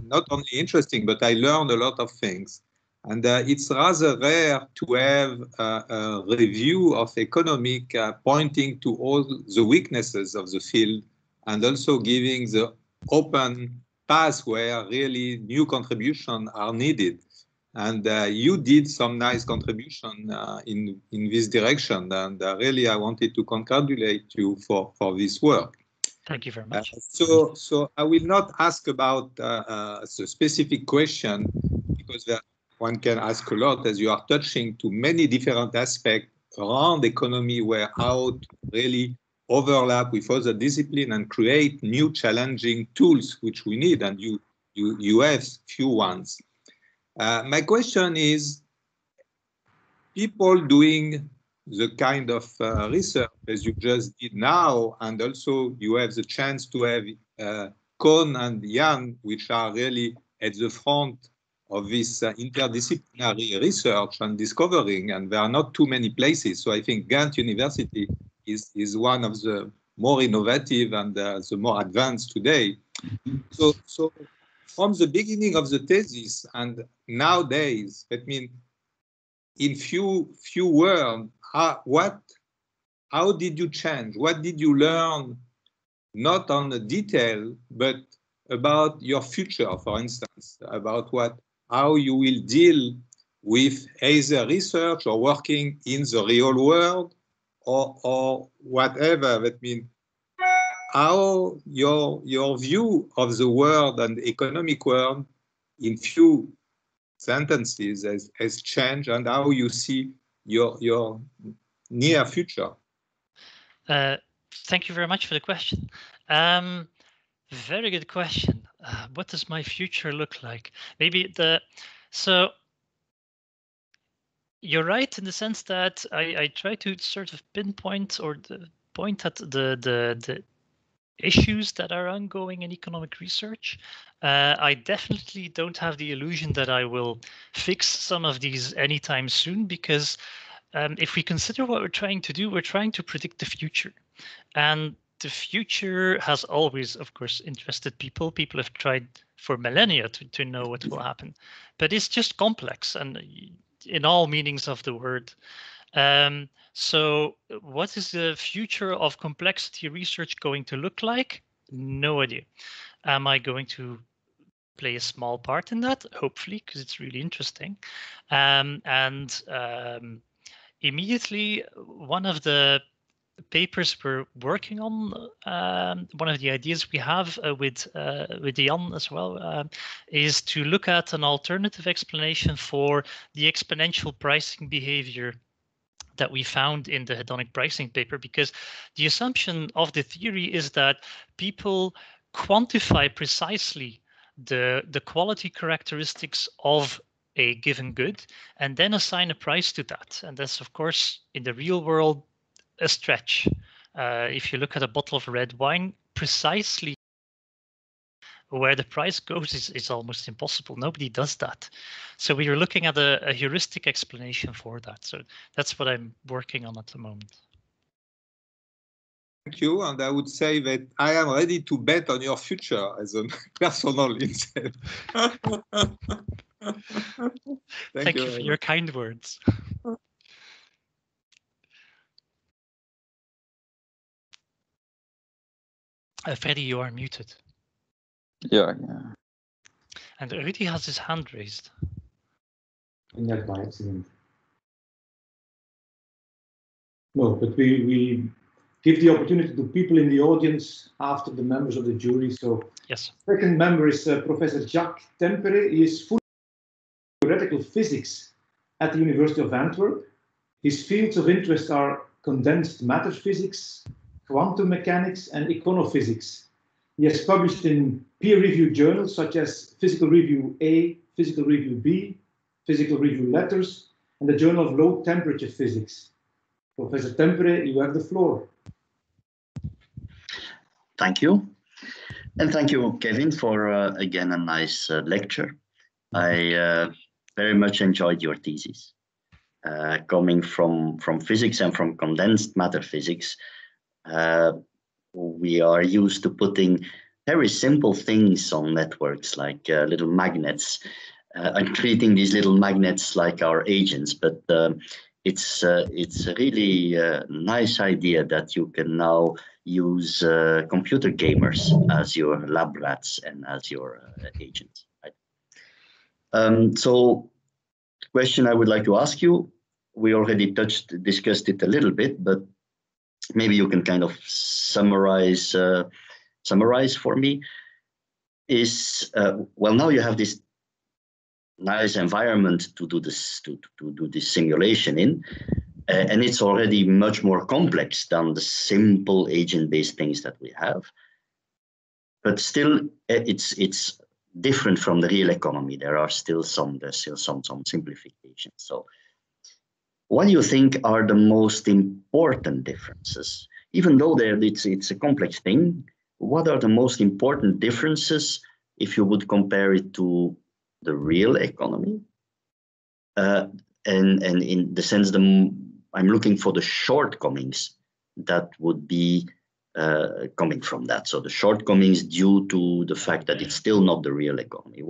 not only interesting, but I learned a lot of things. And it's rather rare to have a review of economic pointing to all the weaknesses of the field and also giving the open path where really new contributions are needed. And you did some nice contribution in this direction. And really, I wanted to congratulate you for this work. Thank you very much. So I will not ask about a specific question because one can ask a lot as you are touching to many different aspects around economy where how to really overlap with other disciplines and create new challenging tools which we need, and you have few ones. My question is, people doing the kind of research as you just did now, and also you have the chance to have Kohn and Jan, which are really at the front of this interdisciplinary research and discovering, and there are not too many places. So I think Ghent University is one of the more innovative and the more advanced today. So from the beginning of the thesis and nowadays, that means in few words, how did you change? What did you learn, not on the detail, but about your future, for instance, about how you will deal with either research or working in the real world or whatever. That means how your view of the world and the economic world in few sentences has changed, and how you see your near future. Thank you very much for the question. Very good question. What does my future look like? So you're right in the sense that I try to sort of pinpoint or point at the issues that are ongoing in economic research. I definitely don't have the illusion that I will fix some of these anytime soon, because if we consider what we're trying to do, we're trying to predict the future. And the future has always, of course, interested people. People have tried for millennia to know what will happen, but it's just complex and in all meanings of the word. So what is the future of complexity research going to look like? No idea. Am I going to play a small part in that? Hopefully, because it's really interesting. Immediately, one of the papers we're working on, one of the ideas we have with Jan as well, is to look at an alternative explanation for the exponential pricing behavior that we found in the hedonic pricing paper, because the assumption of the theory is that people quantify precisely the quality characteristics of a given good and then assign a price to that. And that's, of course, in the real world, a stretch. If you look at a bottle of red wine, precisely where the price goes is almost impossible. Nobody does that. So we are looking at a heuristic explanation for that. So that's what I'm working on at the moment. Thank you, and I would say that I am ready to bet on your future as a personal instead. Thank you for your kind words. Freddy, you are muted. Yeah. And Rudy has his hand raised. Not by accident. No, but we give the opportunity to people in the audience after the members of the jury. So yes. Second member is Professor Jacques Tempere. He is full of theoretical physics at the University of Antwerp. His fields of interest are condensed matter physics, quantum mechanics, and econophysics. He has published in peer-reviewed journals such as Physical Review A, Physical Review B, Physical Review Letters, and the Journal of Low Temperature Physics. Professor Tempere, you have the floor. Thank you. And thank you, Kevin, for again a nice lecture. I very much enjoyed your thesis. Coming from physics and from condensed matter physics, we are used to putting very simple things on networks like little magnets and treating these little magnets like our agents. But it's a really nice idea that you can now use computer gamers as your lab rats and as your agents. Right? So the question I would like to ask you, we already discussed it a little bit, but maybe you can kind of summarize for me. Is well, now you have this nice environment to do this to do this simulation in, and it's already much more complex than the simple agent-based things that we have. But still, it's different from the real economy. There's still some simplifications. So, what do you think are the most important differences? Even though it's a complex thing, what are the most important differences if you would compare it to the real economy? And in the sense I'm looking for the shortcomings that would be coming from that. So the shortcomings due to the fact that it's still not the real economy.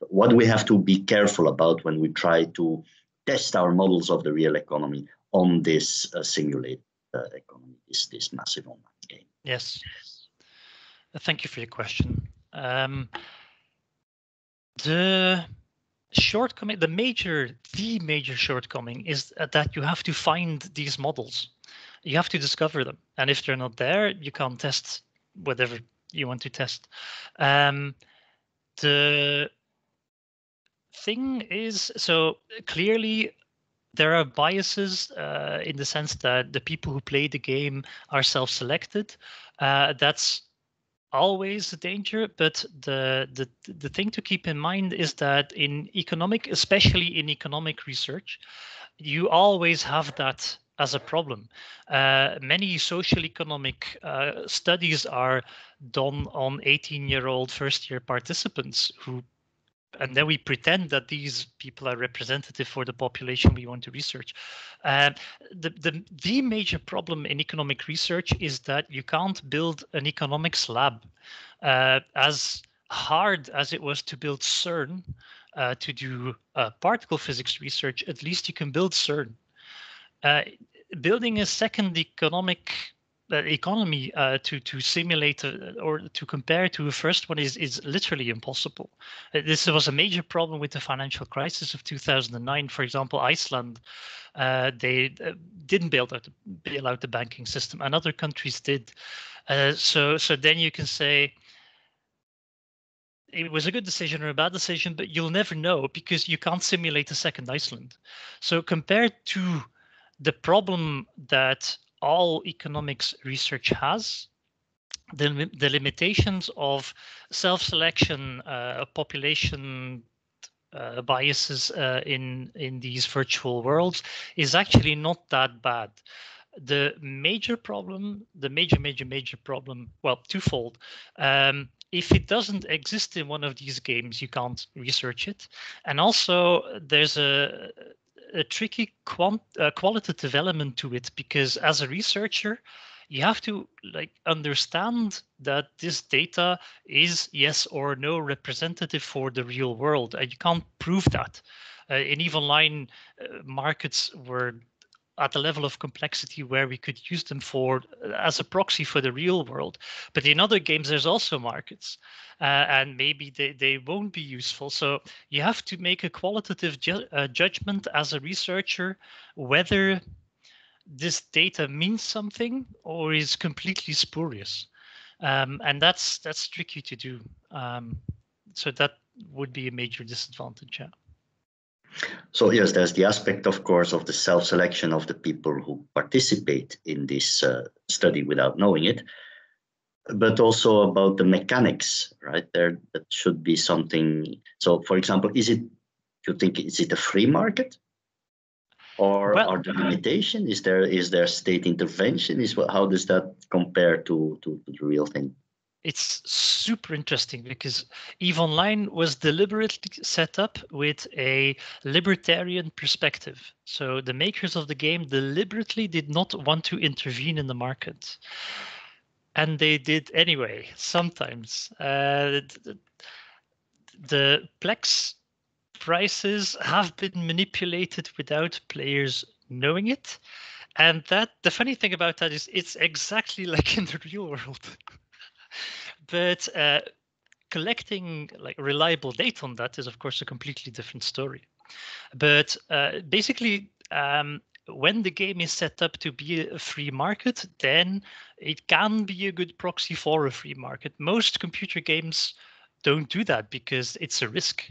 What do we have to be careful about when we try to test our models of the real economy on this simulated economy, this massive online game? Yes. Thank you for your question. The shortcoming, the major shortcoming is that you have to find these models. You have to discover them. And if they're not there, you can't test whatever you want to test. The thing is, so clearly there are biases in the sense that the people who play the game are self-selected. That's always a danger, but the thing to keep in mind is that in economic, especially in economic research, you always have that as a problem. Many social economic studies are done on 18-year-old first-year participants and then we pretend that these people are representative for the population we want to research. The major problem in economic research is that you can't build an economics lab. As hard as it was to build CERN to do particle physics research, at least you can build CERN. Building a second economy to simulate or to compare to a first one is literally impossible. This was a major problem with the financial crisis of 2009. For example, Iceland, they didn't bail out the banking system, and other countries did. So then you can say it was a good decision or a bad decision, but you'll never know because you can't simulate a second Iceland. So compared to the problem that all economics research has, the limitations of self-selection, population biases in these virtual worlds is actually not that bad. The major problem, major problem, well, twofold. If it doesn't exist in one of these games, you can't research it. And also there's a tricky qualitative element to it, because as a researcher, you have to understand that this data is yes or no representative for the real world, and you can't prove that. In EVE Online, markets were at a level of complexity where we could use them as a proxy for the real world. But in other games, there's also markets, and maybe they won't be useful. So you have to make a qualitative judgment as a researcher whether this data means something or is completely spurious, and that's tricky to do. So that would be a major disadvantage. Yeah. So yes, there's the aspect, of course, of the self-selection of the people who participate in this study without knowing it, but also about the mechanics, right? That should be something. So, for example, is it a free market, or are there limitations? Is there state intervention? How does that compare to the real thing? it's super interesting because EVE Online was deliberately set up with a libertarian perspective. So the makers of the game deliberately did not want to intervene in the market. And they did anyway, sometimes. The Plex prices have been manipulated without players knowing it. And the funny thing about that is it's exactly like in the real world. But collecting like reliable data on that is, of course, a completely different story. But basically, when the game is set up to be a free market, then it can be a good proxy for a free market. Most computer games don't do that because it's a risk.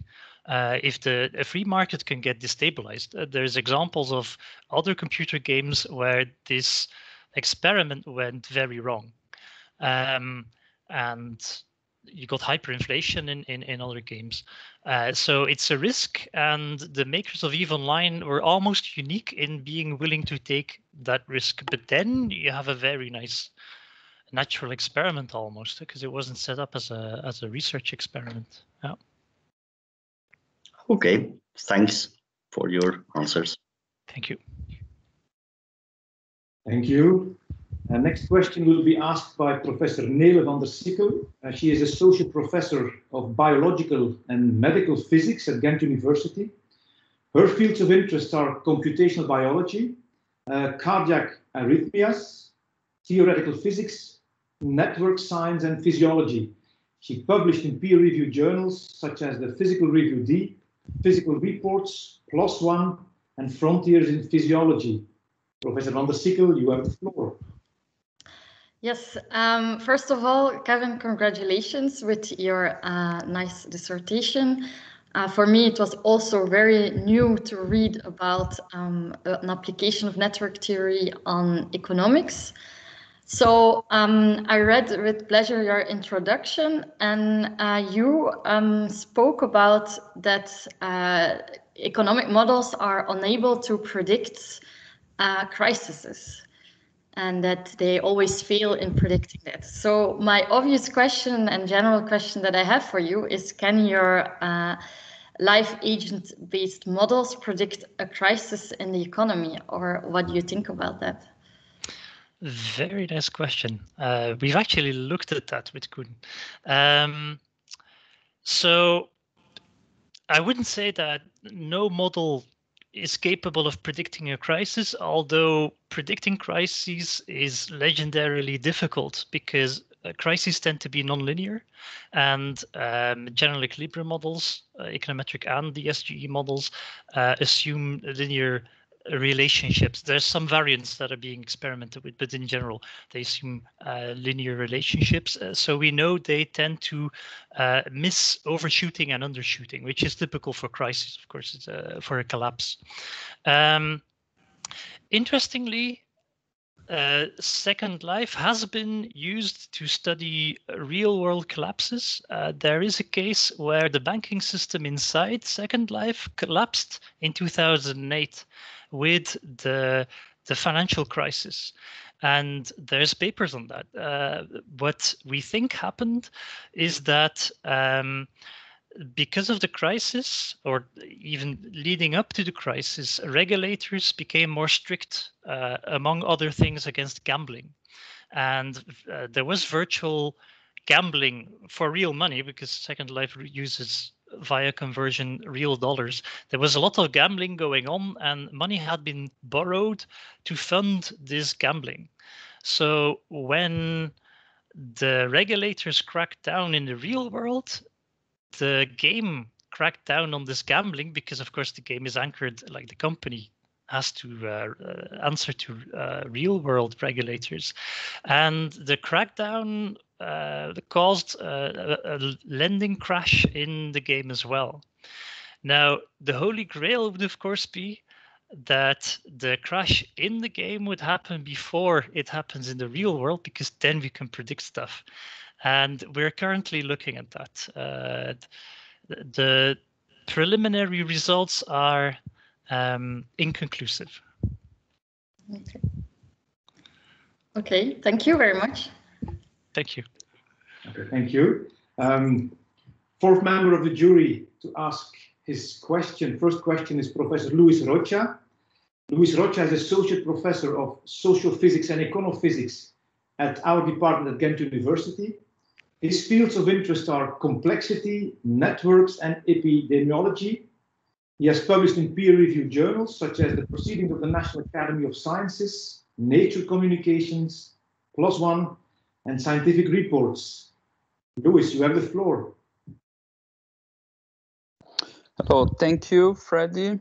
If a free market can get destabilized, there's examples of other computer games where this experiment went very wrong. And you got hyperinflation in other games. So it's a risk, and the makers of EVE Online were almost unique in being willing to take that risk. But then you have a very nice natural experiment almost, because it wasn't set up as a research experiment. Yeah. Okay, thanks for your answers. Thank you. Thank you. Next question will be asked by Professor Nele van der Sikkel. She is associate professor of biological and medical physics at Ghent University. Her fields of interest are computational biology, cardiac arrhythmias, theoretical physics, network science, and physiology. She published in peer-reviewed journals such as the Physical Review D, Physical Reports, PLOS ONE, and Frontiers in Physiology. Professor van der Sikkel, you have the floor. Yes, first of all, Kevin, congratulations with your nice dissertation. For me, it was also very new to read about an application of network theory on economics. So I read with pleasure your introduction, and you spoke about that economic models are unable to predict crises, and that they always fail in predicting that. So my obvious question and general question that I have for you is, can your live agent-based models predict a crisis in the economy, or what do you think about that? Very nice question. We've actually looked at that with Koen. So I wouldn't say that no model is capable of predicting a crisis, although predicting crises is legendarily difficult because crises tend to be nonlinear, and general equilibrium models, econometric and the SGE models, assume linear relationships. There's some variants that are being experimented with, but in general, they assume linear relationships. So we know they tend to miss overshooting and undershooting, which is typical for crises, of course, it's for a collapse. Interestingly, Second Life has been used to study real-world collapses. There is a case where the banking system inside Second Life collapsed in 2008 with the financial crisis. And there's papers on that. What we think happened is that because of the crisis, or even leading up to the crisis, regulators became more strict, among other things, against gambling. And there was virtual gambling for real money, because Second Life uses, via conversion, real dollars. There was a lot of gambling going on, and money had been borrowed to fund this gambling. So when the regulators cracked down in the real world, the game cracked down on this gambling, because of course the game is anchored, like the company has to answer to real world regulators. And the crackdown caused a lending crash in the game as well. Now, the holy grail would of course be that the crash in the game would happen before it happens in the real world, because then we can predict stuff. And we're currently looking at that. The preliminary results are inconclusive. Okay, thank you very much. Thank you. Okay, thank you. Fourth member of the jury to ask his question. First question is Professor Luis Rocha. Luis Rocha is Associate Professor of Sociophysics and Econophysics at our department at Ghent University. His fields of interest are complexity, networks, and epidemiology. He has published in peer-reviewed journals such as the Proceedings of the National Academy of Sciences, Nature Communications, PLOS ONE, and Scientific Reports. Luis, you have the floor. Oh, thank you, Freddie.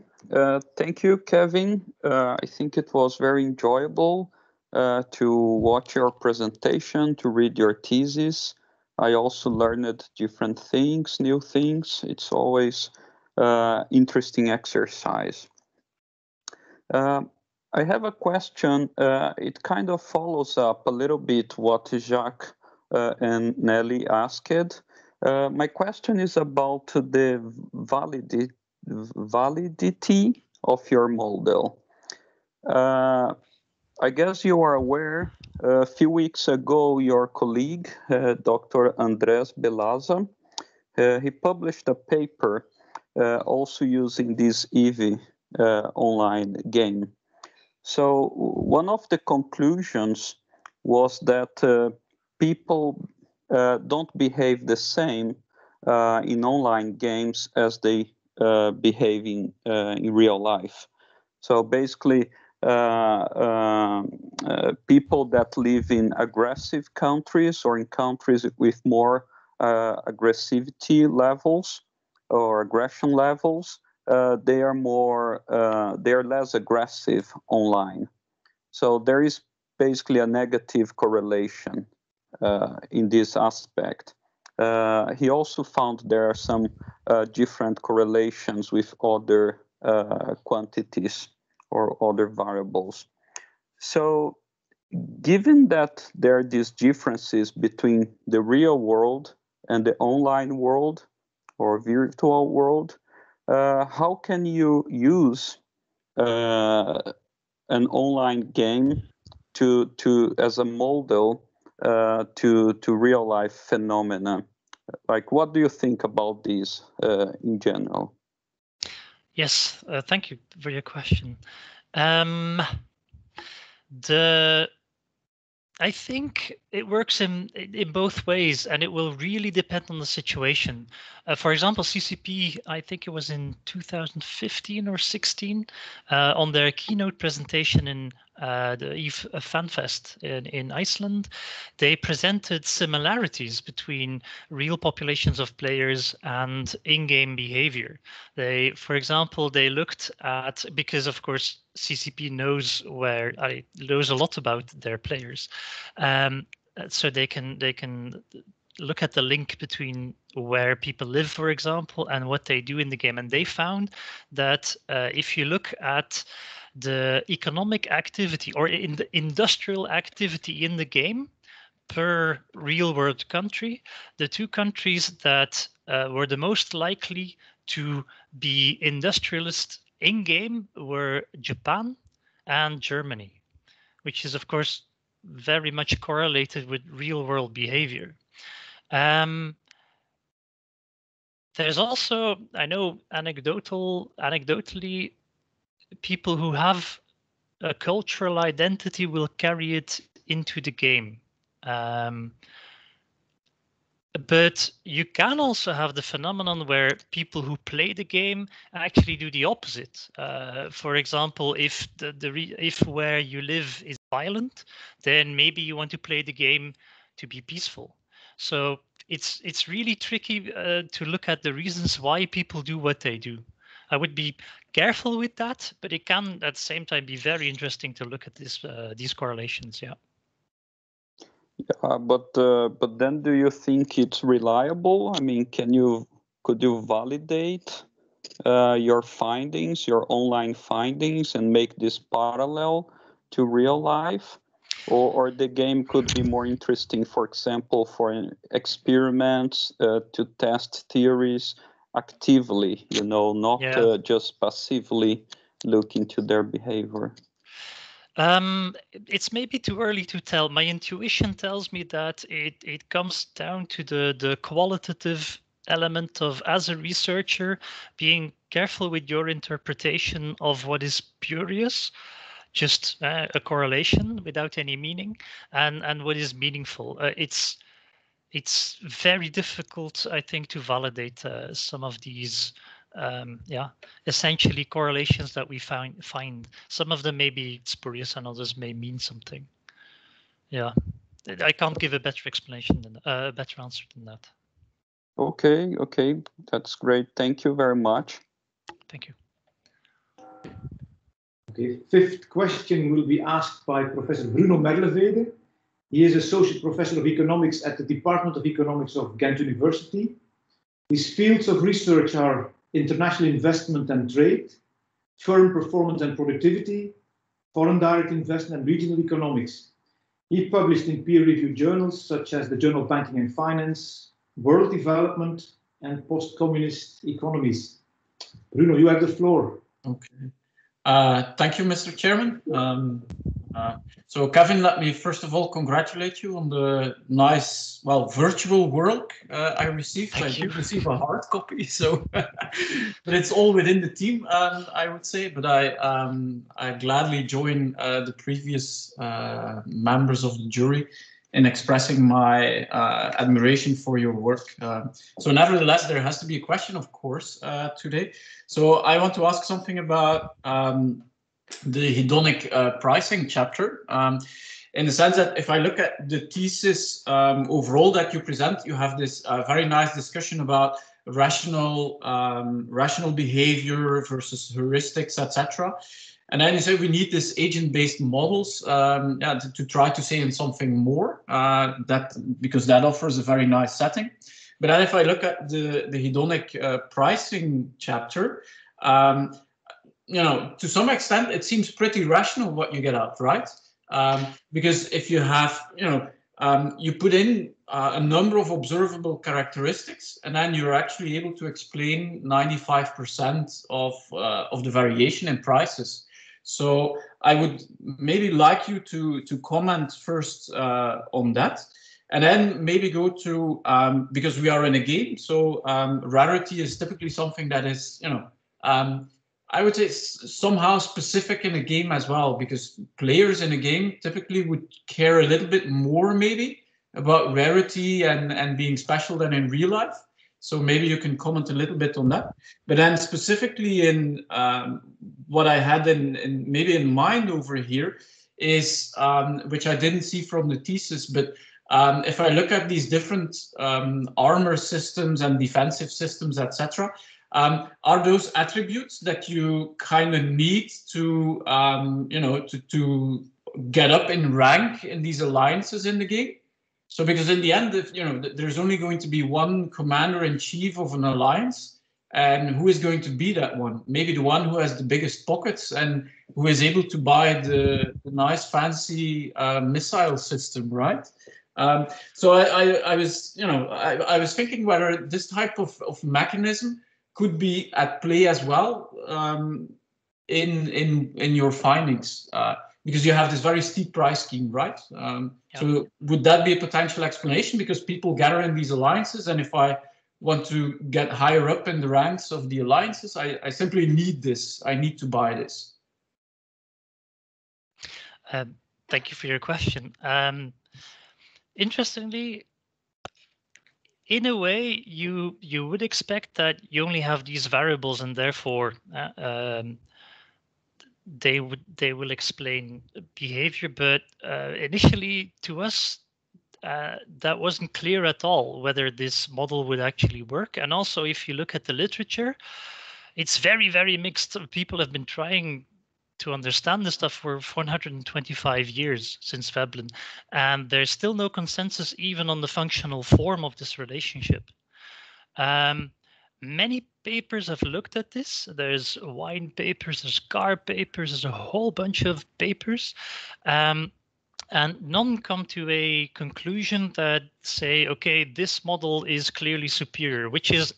Thank you, Kevin. I think it was very enjoyable to watch your presentation, to read your thesis. I also learned different things, new things. It's always interesting exercise. I have a question. It kind of follows up a little bit what Jacques and Nelly asked. My question is about the validity of your model. I guess you are aware, a few weeks ago, your colleague, Dr. Andrés Belaza, he published a paper also using this EV online game. So one of the conclusions was that people don't behave the same in online games as they behave in real life. So basically, people that live in aggressive countries or in countries with more aggressivity levels or aggression levels, they are less aggressive online. So there is basically a negative correlation in this aspect. He also found there are some different correlations with other quantities or other variables. So given that there are these differences between the real world and the online world or virtual world, how can you use an online game to as a model to real life phenomena? Like, what do you think about these in general? Yes, thank you for your question. I think it works in both ways, and it will really depend on the situation. For example, CCP, I think it was in 2015 or 16, on their keynote presentation in the EVE FanFest in Iceland, they presented similarities between real populations of players and in-game behavior. For example, they looked at, because of course CCP knows knows a lot about their players, so they can look at the link between where people live, for example, and what they do in the game. And they found that if you look at the economic activity or in the industrial activity in the game per real world country, the two countries that were the most likely to be industrialist in game were Japan and Germany, which is of course very much correlated with real world behavior. There's also, I know, anecdotally, people who have a cultural identity will carry it into the game. But you can also have the phenomenon where people who play the game actually do the opposite. For example, if if where you live is violent, then maybe you want to play the game to be peaceful. So it's really tricky to look at the reasons why people do what they do. I would be careful with that, but it can at the same time be very interesting to look at these correlations. Yeah. But then, do you think it's reliable? I mean, could you validate your findings, your online findings, and make this parallel to real life? Or the game could be more interesting, for example, for experiments to test theories actively, not just passively look into their behavior. It's maybe too early to tell. My intuition tells me that it comes down to the qualitative element of, as a researcher, being careful with your interpretation of what is spurious, just a correlation without any meaning, and what is meaningful. It's very difficult, I think, to validate some of these essentially correlations that we find. Some of them may be spurious and others may mean something. Yeah, I can't give a better explanation than a better answer than that. Okay, that's great. Thank you very much. Thank you. Okay, fifth question will be asked by Professor Bruno Merlevede. He is Associate Professor of Economics at the Department of Economics of Ghent University. His fields of research are international investment and trade, firm performance and productivity, foreign direct investment, and regional economics. He published in peer-reviewed journals such as the Journal of Banking and Finance, World Development, and Post-Communist Economies. Bruno, you have the floor. Okay. Thank you, Mr. Chairman. So Kevin, let me first of all congratulate you on the nice, well, virtual work I received. I didn't receive a hard copy, so but it's all within the team, I would say. But I gladly join the previous members of the jury in expressing my admiration for your work. So nevertheless, there has to be a question, of course, today. So I want to ask something about the hedonic pricing chapter, in the sense that if I look at the thesis overall that you present, you have this very nice discussion about rational behavior versus heuristics, etc. And then you say we need this agent-based models to try to say in something more, because that offers a very nice setting. But then if I look at the hedonic pricing chapter, to some extent, it seems pretty rational what you get out, right? Because if you have, you put in a number of observable characteristics, and then you're actually able to explain 95% of the variation in prices. So I would maybe like you to comment first on that, and then maybe go to, because we are in a game, so rarity is typically something that is, I would say somehow specific in a game as well, because players in a game typically would care a little bit more maybe about rarity and being special than in real life. So maybe you can comment a little bit on that. But then specifically in what I had maybe in mind over here is, which I didn't see from the thesis, but if I look at these different armor systems and defensive systems, etc., are those attributes that you kind of need to, to get up in rank in these alliances in the game? So because in the end, if, there's only going to be one commander-in-chief of an alliance, and who is going to be that one? Maybe the one who has the biggest pockets and who is able to buy the nice fancy missile system, right? So I was, I was thinking whether this type of mechanism could be at play as well in your findings, because you have this very steep price scheme, right? So would that be a potential explanation? Because people gather in these alliances, and if I want to get higher up in the ranks of the alliances, I simply need this. I need to buy this. Thank you for your question. Interestingly, in a way, you would expect that you only have these variables, and therefore they will explain behavior. But initially, to us, that wasn't clear at all whether this model would actually work. And also, if you look at the literature, it's very, very mixed. People have been trying to understand this stuff for 125 years since Veblen, and there's still no consensus even on the functional form of this relationship. Many papers have looked at this. There's wine papers, there's car papers, there's a whole bunch of papers, and none come to a conclusion that say, okay, this model is clearly superior, which is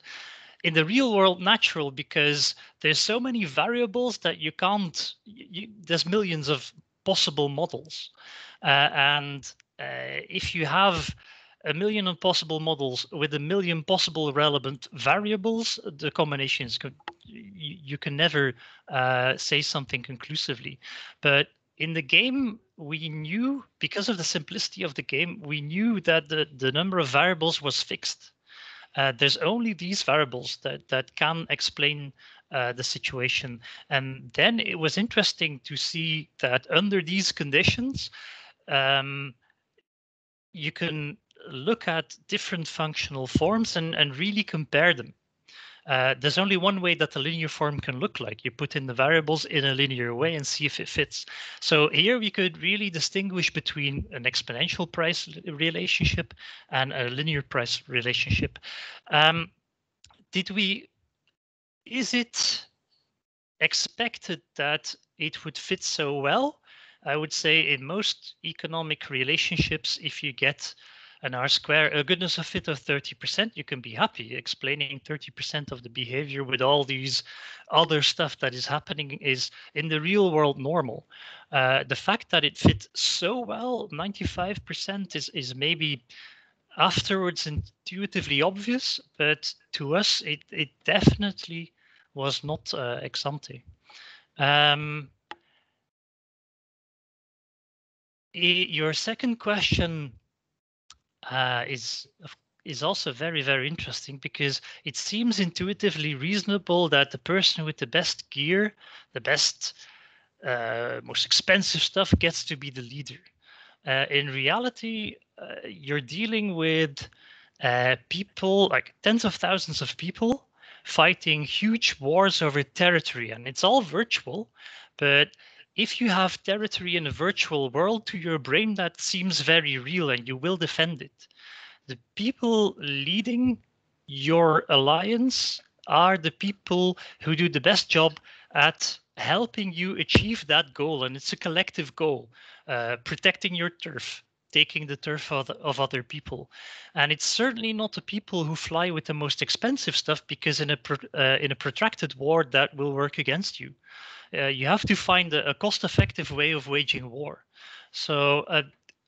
in the real world natural, because there's so many variables that you can't, there's millions of possible models. If you have 1 million possible models with 1 million possible relevant variables, the combinations you can never say something conclusively. But in the game, we knew, because of the simplicity of the game, we knew that the number of variables was fixed. There's only these variables that can explain the situation. And then it was interesting to see that under these conditions, you can look at different functional forms and really compare them. There's only one way that a linear form can look like. You put in the variables in a linear way and see if it fits. So here we could really distinguish between an exponential price relationship and a linear price relationship. Is it expected that it would fit so well? I would say in most economic relationships, if you get an R-square, a goodness of fit of 30%, you can be happy. Explaining 30% of the behavior with all these other stuff that is happening is in the real world normal. The fact that it fit so well, 95%, is maybe afterwards intuitively obvious, but to us, it definitely was not ex ante. Your second question is also very, very interesting, because it seems intuitively reasonable that the person with the best gear, the best, most expensive stuff gets to be the leader. In reality, you're dealing with people, like tens of thousands of people, fighting huge wars over territory, and it's all virtual. But if you have territory in a virtual world, to your brain that seems very real and you will defend it. The people leading your alliance are the people who do the best job at helping you achieve that goal, and it's a collective goal, protecting your turf, taking the turf of other people. And it's certainly not the people who fly with the most expensive stuff, because in a protracted war that will work against you. You have to find a cost-effective way of waging war. So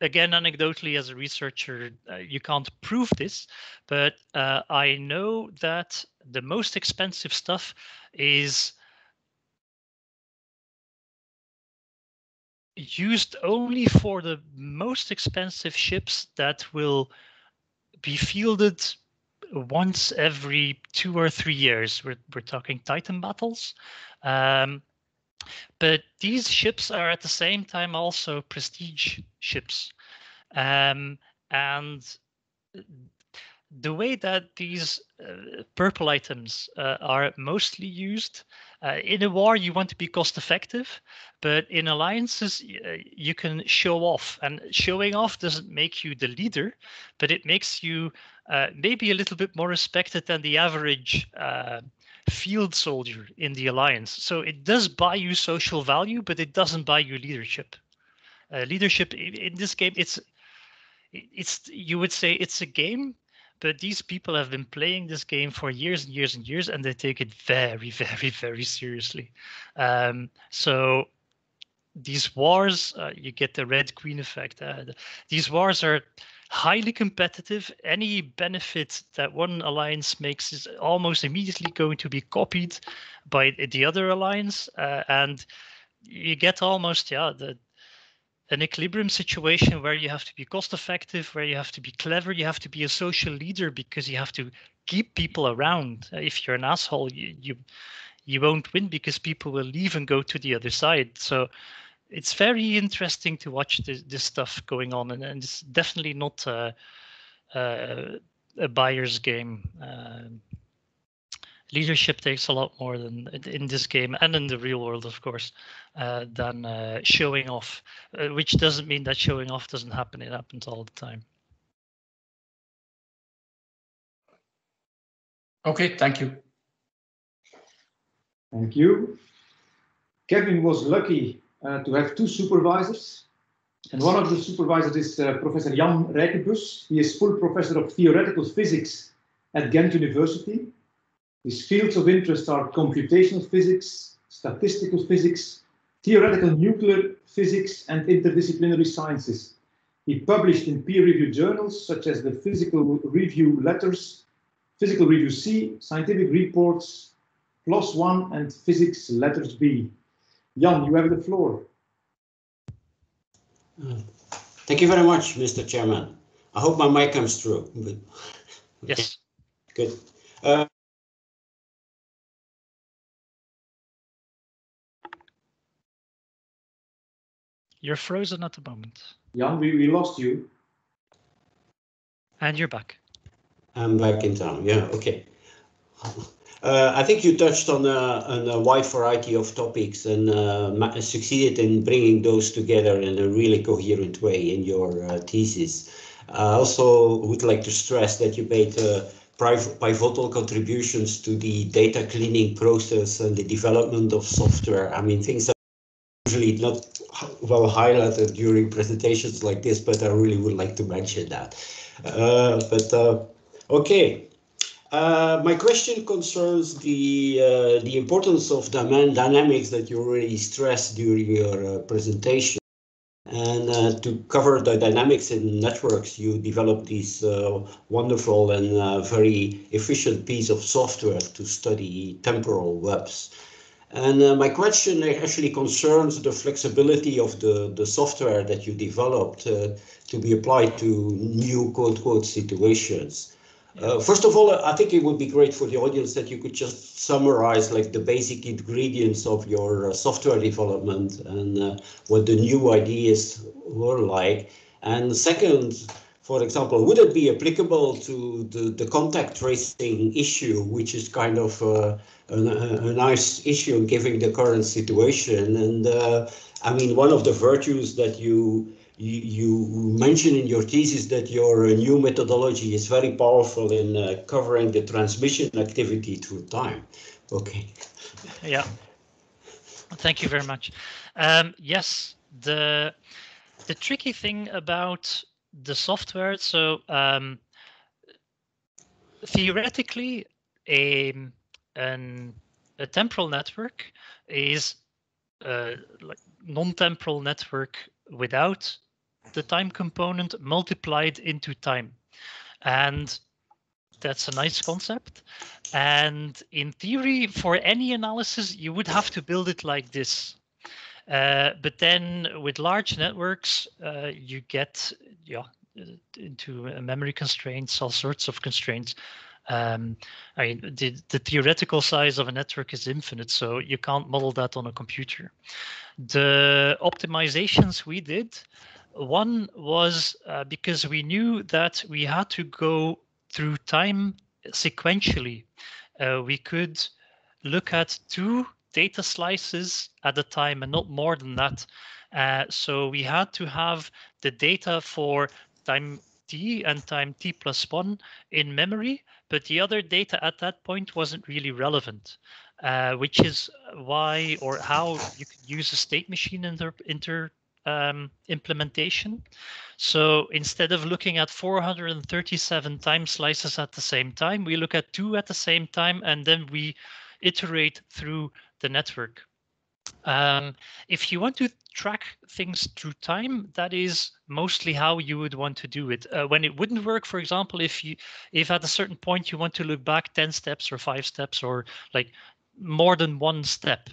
again, anecdotally, as a researcher, you can't prove this, but I know that the most expensive stuff is used only for the most expensive ships that will be fielded once every 2 or 3 years. We're talking Titan battles. But these ships are at the same time also prestige ships. And the way that these purple items are mostly used, in a war you want to be cost effective, but in alliances you can show off. And showing off doesn't make you the leader, but it makes you maybe a little bit more respected than the average field soldier in the alliance. So it does buy you social value, but it doesn't buy you leadership. Leadership in this game, it's you would say it's a game, but these people have been playing this game for years and years and years, and they take it very, very, very seriously. So these wars, you get the Red Queen effect. These wars are highly competitive. Any benefit that one alliance makes is almost immediately going to be copied by the other alliance, and you get almost an equilibrium situation where you have to be cost effective, where you have to be clever, you have to be a social leader, because you have to keep people around. If you're an asshole, you won't win, because people will leave and go to the other side. So it's very interesting to watch this stuff going on, and it's definitely not a buyer's game. Leadership takes a lot more than in this game, and in the real world, of course, than showing off, which doesn't mean that showing off doesn't happen. It happens all the time. Okay, thank you. Thank you. Kevin was lucky to have 2 supervisors. And one of the supervisors is Professor Jan Rijkenbus. He is full professor of theoretical physics at Ghent University. His fields of interest are computational physics, statistical physics, theoretical nuclear physics and interdisciplinary sciences. He published in peer-reviewed journals such as the Physical Review Letters, Physical Review C, Scientific Reports, PLOS ONE, and Physics Letters B. Jan, you have the floor. Thank you very much, Mr. Chairman. I hope my mic comes through. Yes. Good. You're frozen at the moment. Jan, we lost you. And you're back. I'm back in town. Yeah, okay. I think you touched on a wide variety of topics and succeeded in bringing those together in a really coherent way in your thesis. I also would like to stress that you made pivotal contributions to the data cleaning process and the development of software. I mean, things that are usually not well highlighted during presentations like this, but I really would like to mention that. Okay. My question concerns the importance of demand dynamics that you already stressed during your presentation. And to cover the dynamics in networks, you developed this wonderful and very efficient piece of software to study temporal webs. And my question actually concerns the flexibility of the software that you developed to be applied to new quote-unquote situations. First of all, I think it would be great for the audience that you could just summarize like the basic ingredients of your software development and what the new ideas were like. And second, for example, would it be applicable to the contact tracing issue, which is kind of a nice issue given the current situation? And I mean, one of the virtues that you mentioned in your thesis that your new methodology is very powerful in covering the transmission activity through time. Okay. Yeah. Thank you very much. Yes, the tricky thing about the software, so theoretically, a temporal network is like non-temporal network without the time component multiplied into time. And that's a nice concept. And in theory, for any analysis, you would have to build it like this. But then with large networks, you get into memory constraints, all sorts of constraints. I mean, the theoretical size of a network is infinite, so you can't model that on a computer. The optimizations we did, one was because we knew that we had to go through time sequentially. We could look at 2 data slices at a time and not more than that. So we had to have the data for time t and time t plus 1 in memory, but the other data at that point wasn't really relevant, which is why or how you could use a state machine implementation. So instead of looking at 437 time slices at the same time, we look at 2 at the same time, and then we iterate through the network. If you want to track things through time, that is mostly how you would want to do it. When it wouldn't work, for example, if at a certain point you want to look back 10 steps or 5 steps or like more than one step,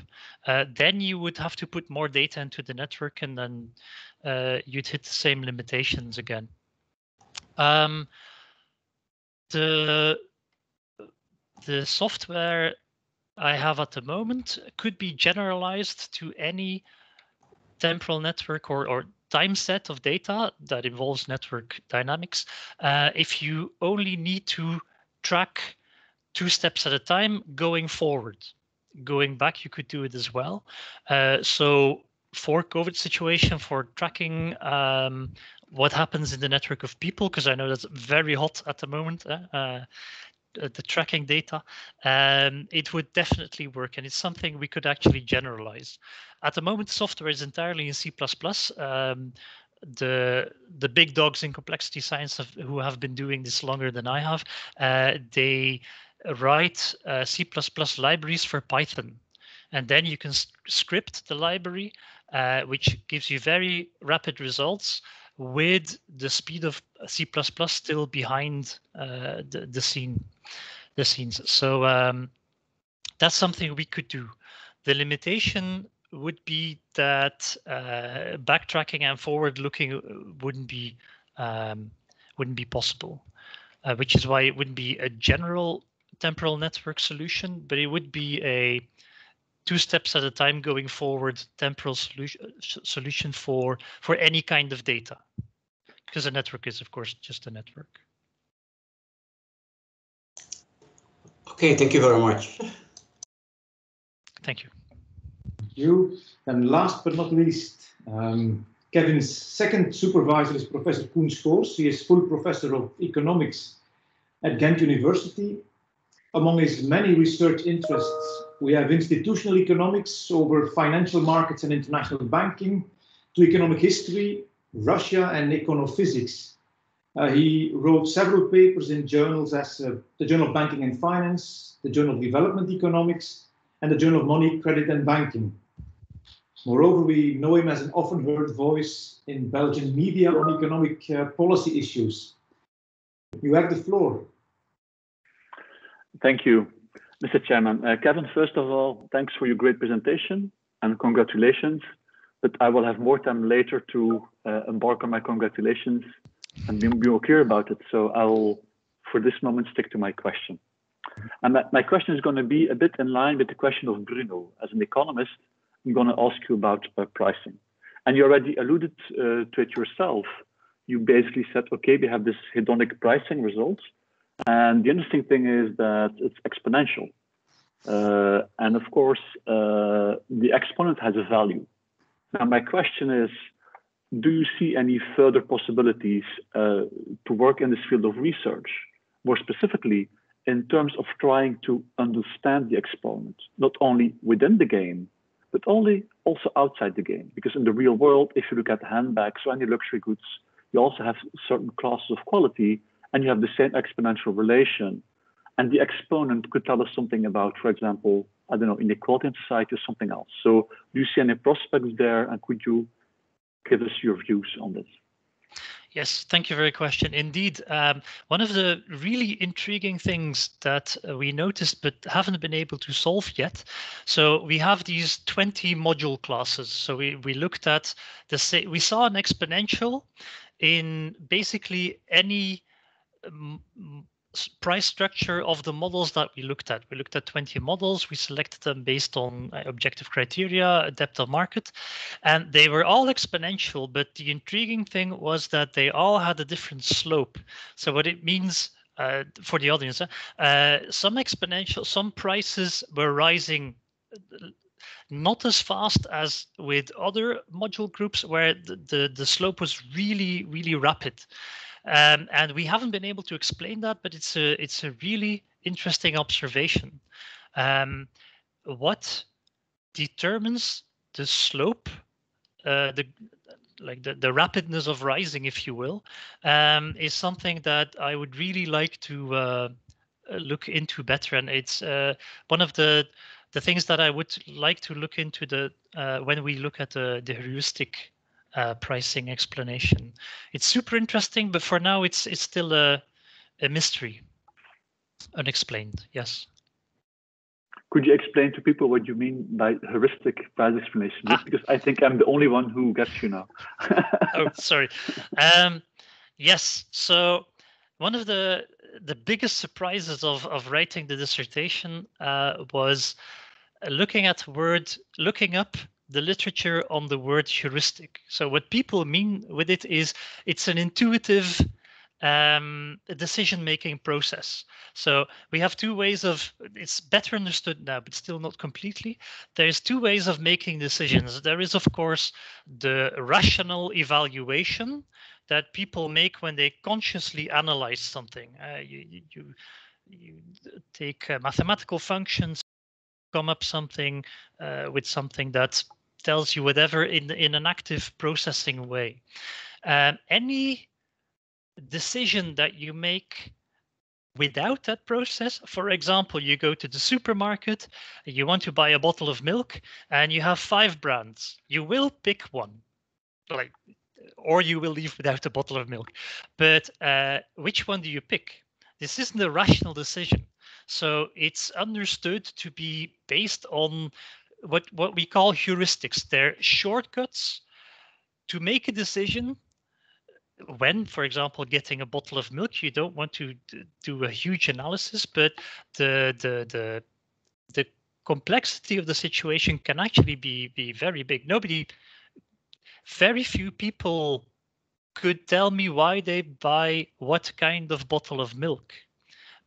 then you would have to put more data into the network, and then you'd hit the same limitations again. The software I have at the moment could be generalized to any temporal network or time set of data that involves network dynamics. If you only need to track 2 steps at a time going forward. Going back, you could do it as well. So for COVID situation, for tracking what happens in the network of people, because I know that's very hot at the moment, the tracking data, it would definitely work, and it's something we could actually generalize. At the moment, software is entirely in C++. The big dogs in complexity science who have been doing this longer than I have, they write C++ libraries for Python. And then you can script the library, which gives you very rapid results with the speed of C++ still behind the scenes. So that's something we could do. The limitation would be that backtracking and forward-looking wouldn't be possible, which is why it wouldn't be a general temporal network solution, but it would be a 2 steps at a time going forward temporal solution for any kind of data, because a network is, of course, just a network. Okay, thank you very much. Thank you. Thank you. And last but not least, Kevin's second supervisor is Professor Koen Schoors. He is full professor of economics at Ghent University. Among his many research interests, we have institutional economics over financial markets and international banking, to economic history, Russia, and Econophysics. He wrote several papers in journals as the Journal of Banking and Finance, the Journal of Development Economics, and the Journal of Money, Credit and Banking. Moreover, we know him as an often heard voice in Belgian media on economic policy issues. You have the floor. Thank you, Mr. Chairman. Kevin, first of all, thanks for your great presentation and congratulations. But I will have more time later to embark on my congratulations and be more clear about it. So I will, for this moment, stick to my question. And my question is going to be a bit in line with the question of Bruno. As an economist, I'm going to ask you about pricing. And you already alluded to it yourself. You basically said, okay, we have this hedonic pricing result. And the interesting thing is that it's exponential. And of course, the exponent has a value. Now, my question is, do you see any further possibilities to work in this field of research, more specifically in terms of trying to understand the exponent, not only within the game, but also outside the game? Because in the real world, if you look at handbags or any luxury goods, you also have certain classes of quality, and you have the same exponential relation. And the exponent could tell us something about, for example, I don't know, inequality in society or something else. So do you see any prospects there, and could you give us your views on this? Yes, thank you for your question. Indeed, one of the really intriguing things that we noticed but haven't been able to solve yet. So we have these 20 module classes. So we looked at we saw an exponential in basically any price structure of the models that we looked at. We looked at 20 models. We selected them based on objective criteria, depth of market, and they were all exponential. But the intriguing thing was that they all had a different slope. So what it means for the audience, some prices were rising not as fast as with other module groups where the slope was really, really rapid. And we haven't been able to explain that, but it's a really interesting observation. What determines the slope, the rapidness of rising, if you will, is something that I would really like to look into better. And it's one of the things that I would like to look into when we look at the heuristic pricing explanation. It's super interesting, but for now it's still a mystery, unexplained. Yes. Could you explain to people what you mean by heuristic price explanation? Just because I think I'm the only one who gets you now. Oh, sorry. Yes. So one of the biggest surprises of writing the dissertation was looking up the literature on the word heuristic. So what people mean with it is it's an intuitive decision-making process. So we have two ways it's better understood now, but still not completely. There's two ways of making decisions. There is, of course, the rational evaluation that people make when they consciously analyze something. You take mathematical functions, come up with something that tells you whatever in an active processing way. Any decision that you make Without that process, for example, you go to the supermarket, you want to buy a bottle of milk, and you have 5 brands. You will pick one, or you will leave without a bottle of milk. But which one do you pick? This isn't a rational decision. So it's understood to be based on what we call heuristics. They're shortcuts to make a decision. When, for example, getting a bottle of milk, you don't want to do a huge analysis, but the complexity of the situation can actually be very big. Very few people could tell me why they buy what kind of bottle of milk.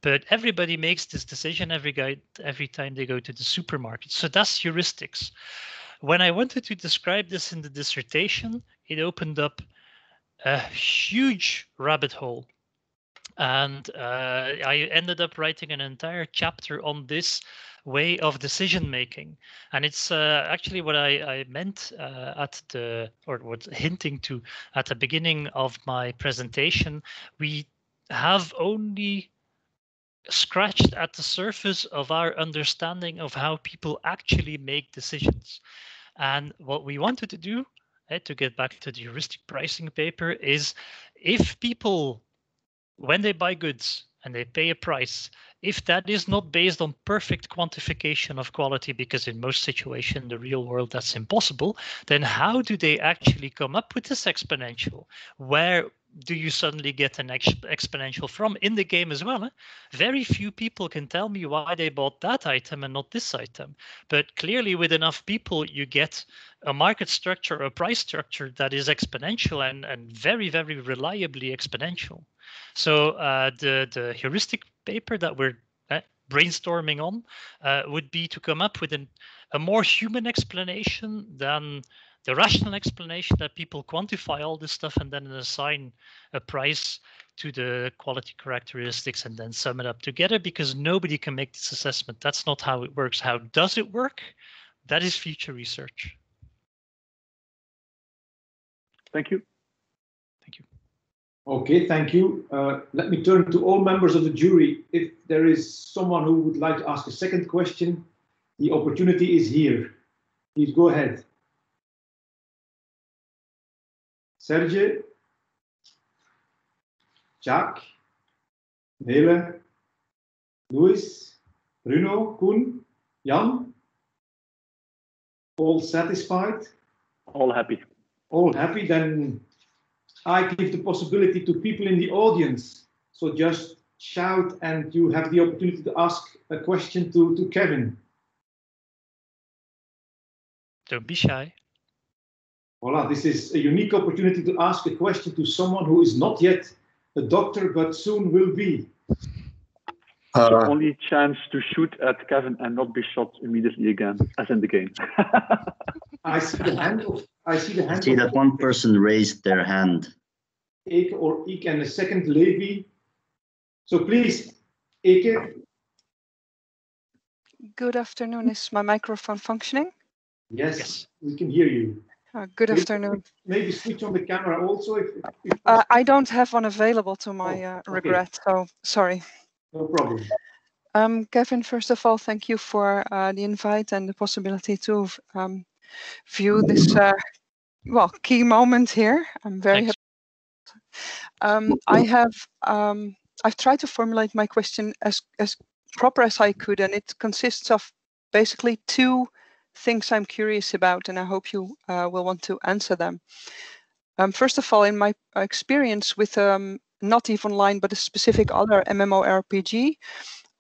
But everybody makes this decision every time they go to the supermarket. So that's heuristics. When I wanted to describe this in the dissertation, it opened up a huge rabbit hole. And I ended up writing an entire chapter on this way of decision making. And it's actually what I meant what hinting to at the beginning of my presentation. We have only scratched at the surface of our understanding of how people actually make decisions. And what we wanted to do, to get back to the heuristic pricing paper, is if people, when they buy goods and they pay a price, if that is not based on perfect quantification of quality, because in most situations in the real world that's impossible, then how do they actually come up with this exponential? Where do you suddenly get an exponential from in the game as well? Very few people can tell me why they bought that item and not this item. But clearly with enough people, you get a market structure, a price structure that is exponential and very, very reliably exponential. So the heuristic paper that we're brainstorming on would be to come up with a more human explanation than the rational explanation that people quantify all this stuff and then assign a price to the quality characteristics and then sum it up together, because nobody can make this assessment. That's not how it works. How does it work? That is future research. Thank you. Thank you. Okay, thank you. Let me turn to all members of the jury. If there is someone who would like to ask a second question, the opportunity is here. Please go ahead. Serge, Jacques, Nele, Louis, Bruno, Koen, Jan? All satisfied? All happy. All happy, then I give the possibility to people in the audience. So just shout and you have the opportunity to ask a question to Kevin. Don't be shy. Voila, this is a unique opportunity to ask a question to someone who is not yet a doctor, but soon will be. The only chance to shoot at Kevin and not be shot immediately again, as in the game. I see the hand of. I see that one person raised their hand. Eke or Ike, and a second Levi. So please, Eke. Good afternoon. Is my microphone functioning? Yes, we can hear you. Good afternoon. Maybe switch on the camera also. If I don't have one available to my regret, so sorry. No problem. Kevin, first of all, thank you for the invite and the possibility to view this key moment here. I'm very happy. I've tried to formulate my question as proper as I could, and it consists of basically two things I'm curious about, and I hope you will want to answer them. First of all, in my experience with not EVE Online, but a specific other MMORPG,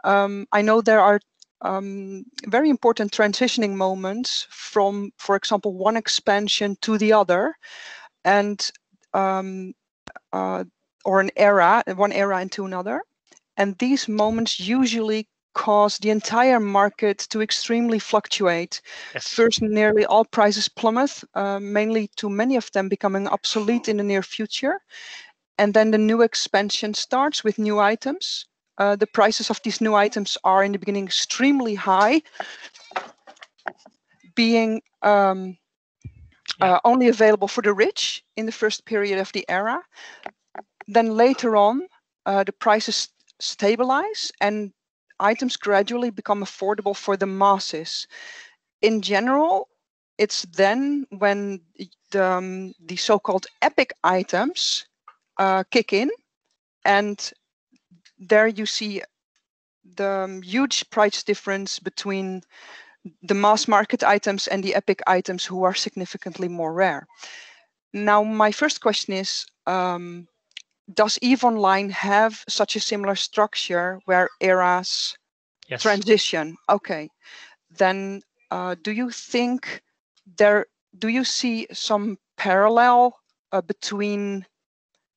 I know there are very important transitioning moments from, for example, one expansion to the other, and or one era into another. And these moments usually cause the entire market to extremely fluctuate. Yes. First, nearly all prices plummet, mainly to many of them becoming obsolete in the near future. And then the new expansion starts with new items. The prices of these new items are in the beginning extremely high, being only available for the rich in the first period of the era. Then later on, the prices stabilize and items gradually become affordable for the masses. In general, it's then when the so-called epic items kick in, and there you see the huge price difference between the mass market items and the epic items who are significantly more rare. Now, my first question is, does EVE Online have such a similar structure where eras transition? Okay, then do you think do you see some parallel between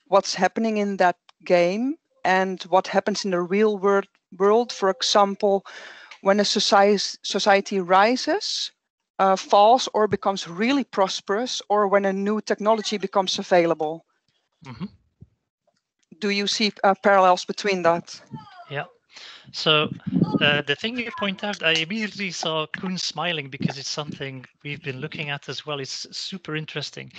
what's happening in that game and what happens in the real world? For example, when a society rises, falls, or becomes really prosperous, or when a new technology becomes available. Mm-hmm. Do you see parallels between that? Yeah. So the thing you point out, I immediately saw Koen smiling because it's something we've been looking at as well. It's super interesting.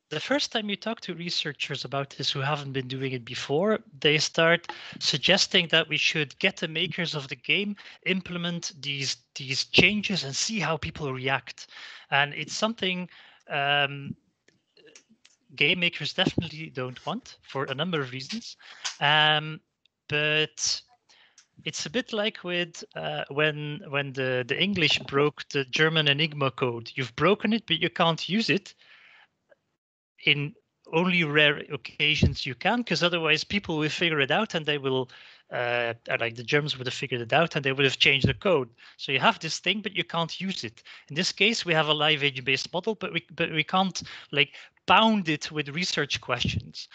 The first time you talk to researchers about this who haven't been doing it before, they start suggesting that we should get the makers of the game implement these changes and see how people react. And it's something game makers definitely don't want for a number of reasons. But it's a bit like with when the English broke the German Enigma code. You've broken it, but you can't use it. In only rare occasions you can, because otherwise people will figure it out and they will, like the Germans would have figured it out and they would have changed the code. So you have this thing, but you can't use it. In this case, we have a live agent-based model, but we can't like bound it with research questions.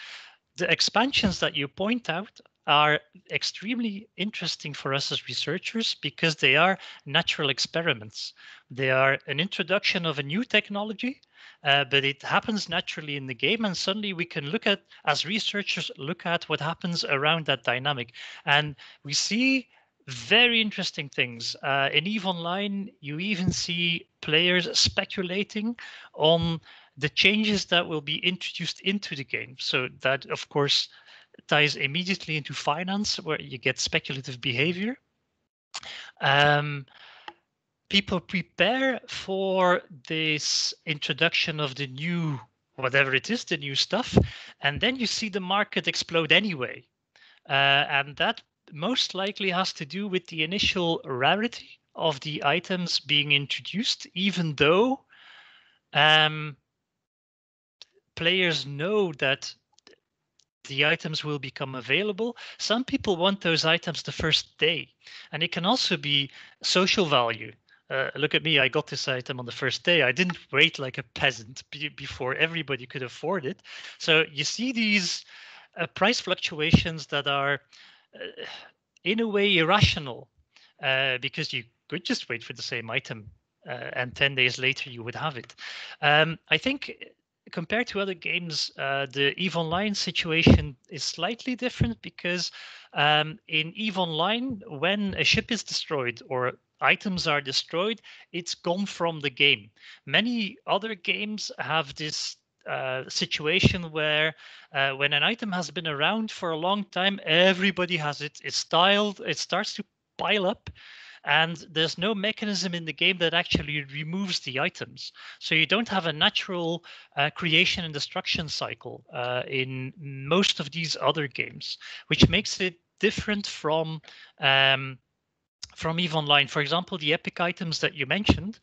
The expansions that you point out are extremely interesting for us as researchers because they are natural experiments. They are an introduction of a new technology, but it happens naturally in the game, and suddenly we can look at, as researchers, look at what happens around that dynamic. And we see very interesting things. In EVE Online, you even see players speculating on the changes that will be introduced into the game. So that, of course, ties immediately into finance, where you get speculative behavior. People prepare for this introduction of the new, whatever it is, the new stuff, and then you see the market explode anyway. And that most likely has to do with the initial rarity of the items being introduced, even though players know that the items will become available. Some people want those items the first day, and it can also be social value. Look at me, I got this item on the first day. I didn't wait like a peasant before everybody could afford it. So you see these price fluctuations that are in a way irrational, because you could just wait for the same item and 10 days later you would have it. I think compared to other games, the EVE Online situation is slightly different because in EVE Online, when a ship is destroyed or items are destroyed, it's gone from the game. Many other games have this situation where when an item has been around for a long time, everybody has it. It's styled, it starts to pile up, and there's no mechanism in the game that actually removes the items. So you don't have a natural creation and destruction cycle in most of these other games, which makes it different from EVE Online. For example, the epic items that you mentioned,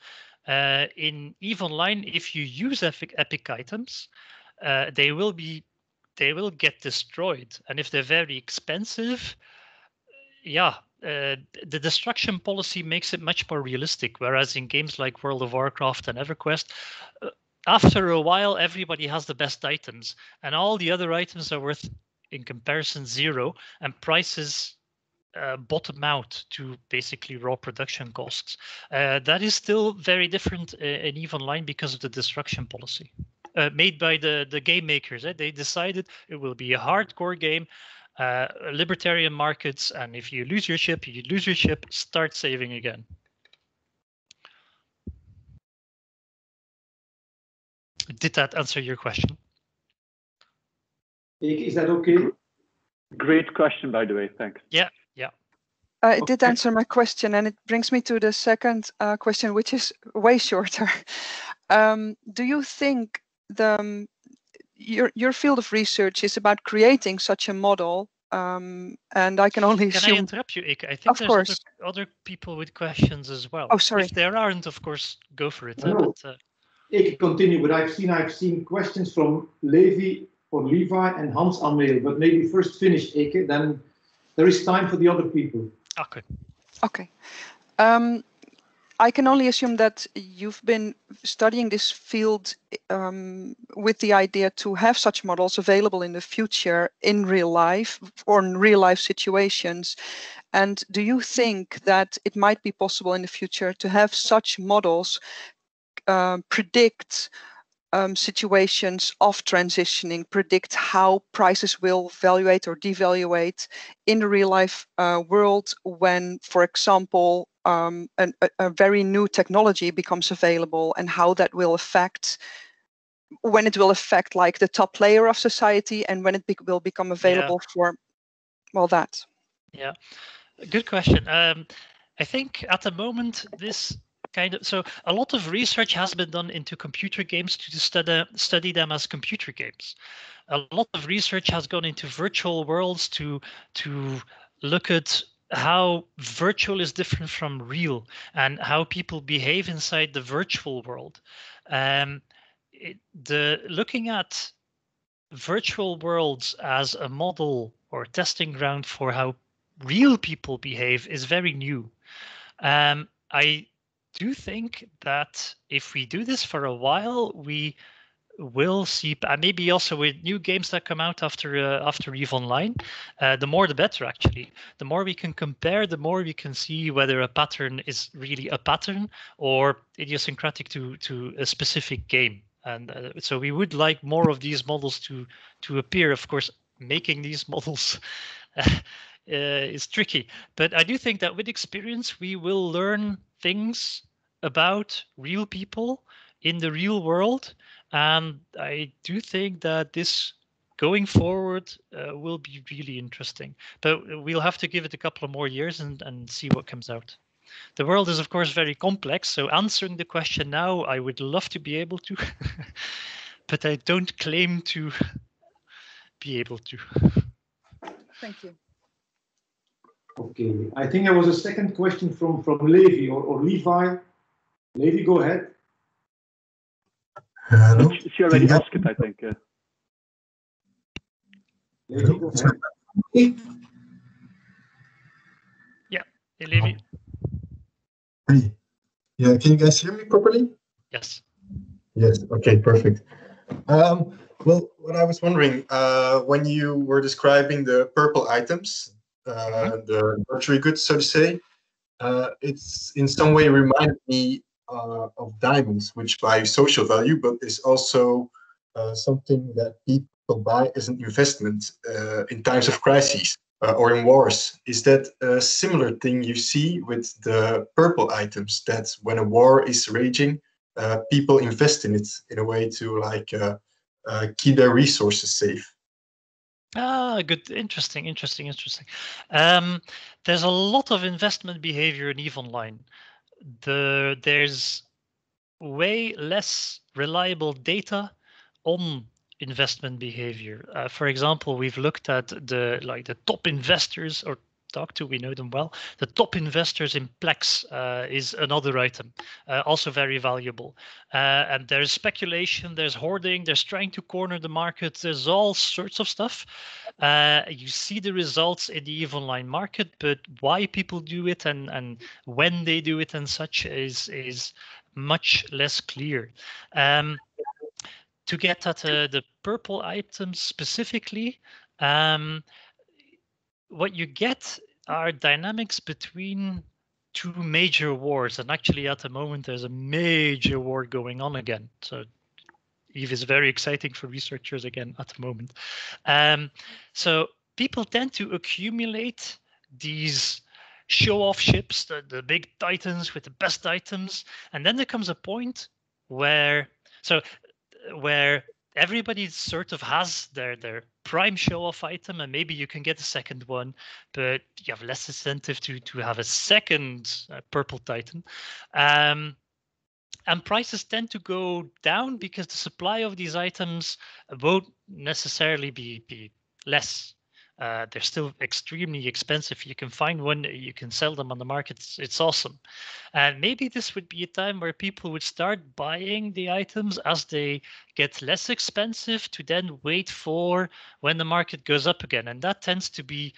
in EVE Online, if you use epic items, they will get destroyed. And if they're very expensive, yeah, the destruction policy makes it much more realistic. Whereas in games like World of Warcraft and EverQuest, after a while, everybody has the best items, and all the other items are worth, in comparison, zero, and prices bottom out to basically raw production costs. That is still very different in EVE Online because of the destruction policy made by the game makers. They decided it will be a hardcore game, libertarian markets, and if you lose your ship, start saving again. Did that answer your question? Is that okay? Great question, by the way. Thanks. Yeah. It did answer my question, and it brings me to the second question, which is way shorter. Do you think your field of research is about creating such a model? And I can only assume. Can I interrupt you, Ike? I think Of course. other people with questions as well. Oh, sorry. If there aren't, of course, go for it. No. Ik continue, but I've seen questions from Levi and Hans Amel. But maybe first finish, Ike, then there is time for the other people. Okay. I can only assume that you've been studying this field with the idea to have such models available in the future in real life or in real life situations. And do you think that it might be possible in the future to have such models predict situations of transitioning, predict how prices will valuate or devaluate in the real life world when, for example, a very new technology becomes available, and how that will affect, when it will affect like the top layer of society, and when it will become available for, well, that. Yeah, good question. I think at the moment this so a lot of research has been done into computer games to study them as computer games. A lot of research has gone into virtual worlds to look at how virtual is different from real and how people behave inside the virtual world. Looking at virtual worlds as a model or testing ground for how real people behave is very new. I do think that if we do this for a while, we will see, and maybe also with new games that come out after EVE Online, the more the better, actually. The more we can compare, the more we can see whether a pattern is really a pattern or idiosyncratic to a specific game. And so we would like more of these models to appear. Of course, making these models is tricky, but I do think that with experience, we will learn things about real people in the real world. And I do think that this going forward will be really interesting, but we'll have to give it a couple of more years and see what comes out. The world is, of course, very complex. So answering the question now, I would love to be able to, but I don't claim to be able to. Thank you. Okay, I think there was a second question from Levi or Levi. Levi, go ahead. Hello. She already asked it, I think. Levi, go ahead. Yeah, hey, Levi. Hey. Yeah, can you guys hear me properly? Yes. Yes, okay, perfect. Well, what I was wondering, when you were describing the purple items, the luxury goods, so to say, it's in some way reminded me of diamonds, which buy social value, but is also something that people buy as an investment in times of crises or in wars. Is that a similar thing you see with the purple items, that when a war is raging, people invest in it in a way to like keep their resources safe? Good. Interesting. There's a lot of investment behavior in EVE Online. There's way less reliable data on investment behavior. For example, we've looked at the top investors, or talked to, we know them well. The top investors in Plex is another item, also very valuable. And there's speculation, there's hoarding, there's trying to corner the market, there's all sorts of stuff. You see the results in the EVE Online market, but why people do it and when they do it and such is much less clear. To get at the purple items specifically, what you get are dynamics between two major wars. And actually, at the moment, there's a major war going on again. So EVE is very exciting for researchers again at the moment. So people tend to accumulate these show-off ships, the big titans with the best items. And then there comes a point where everybody sort of has their prime show-off item, and maybe you can get a second one, but you have less incentive to have a second purple Titan. And prices tend to go down because the supply of these items won't necessarily be less. They're still extremely expensive. You can find one, you can sell them on the market. It's awesome. And maybe this would be a time where people would start buying the items as they get less expensive to then wait for when the market goes up again. And that tends to be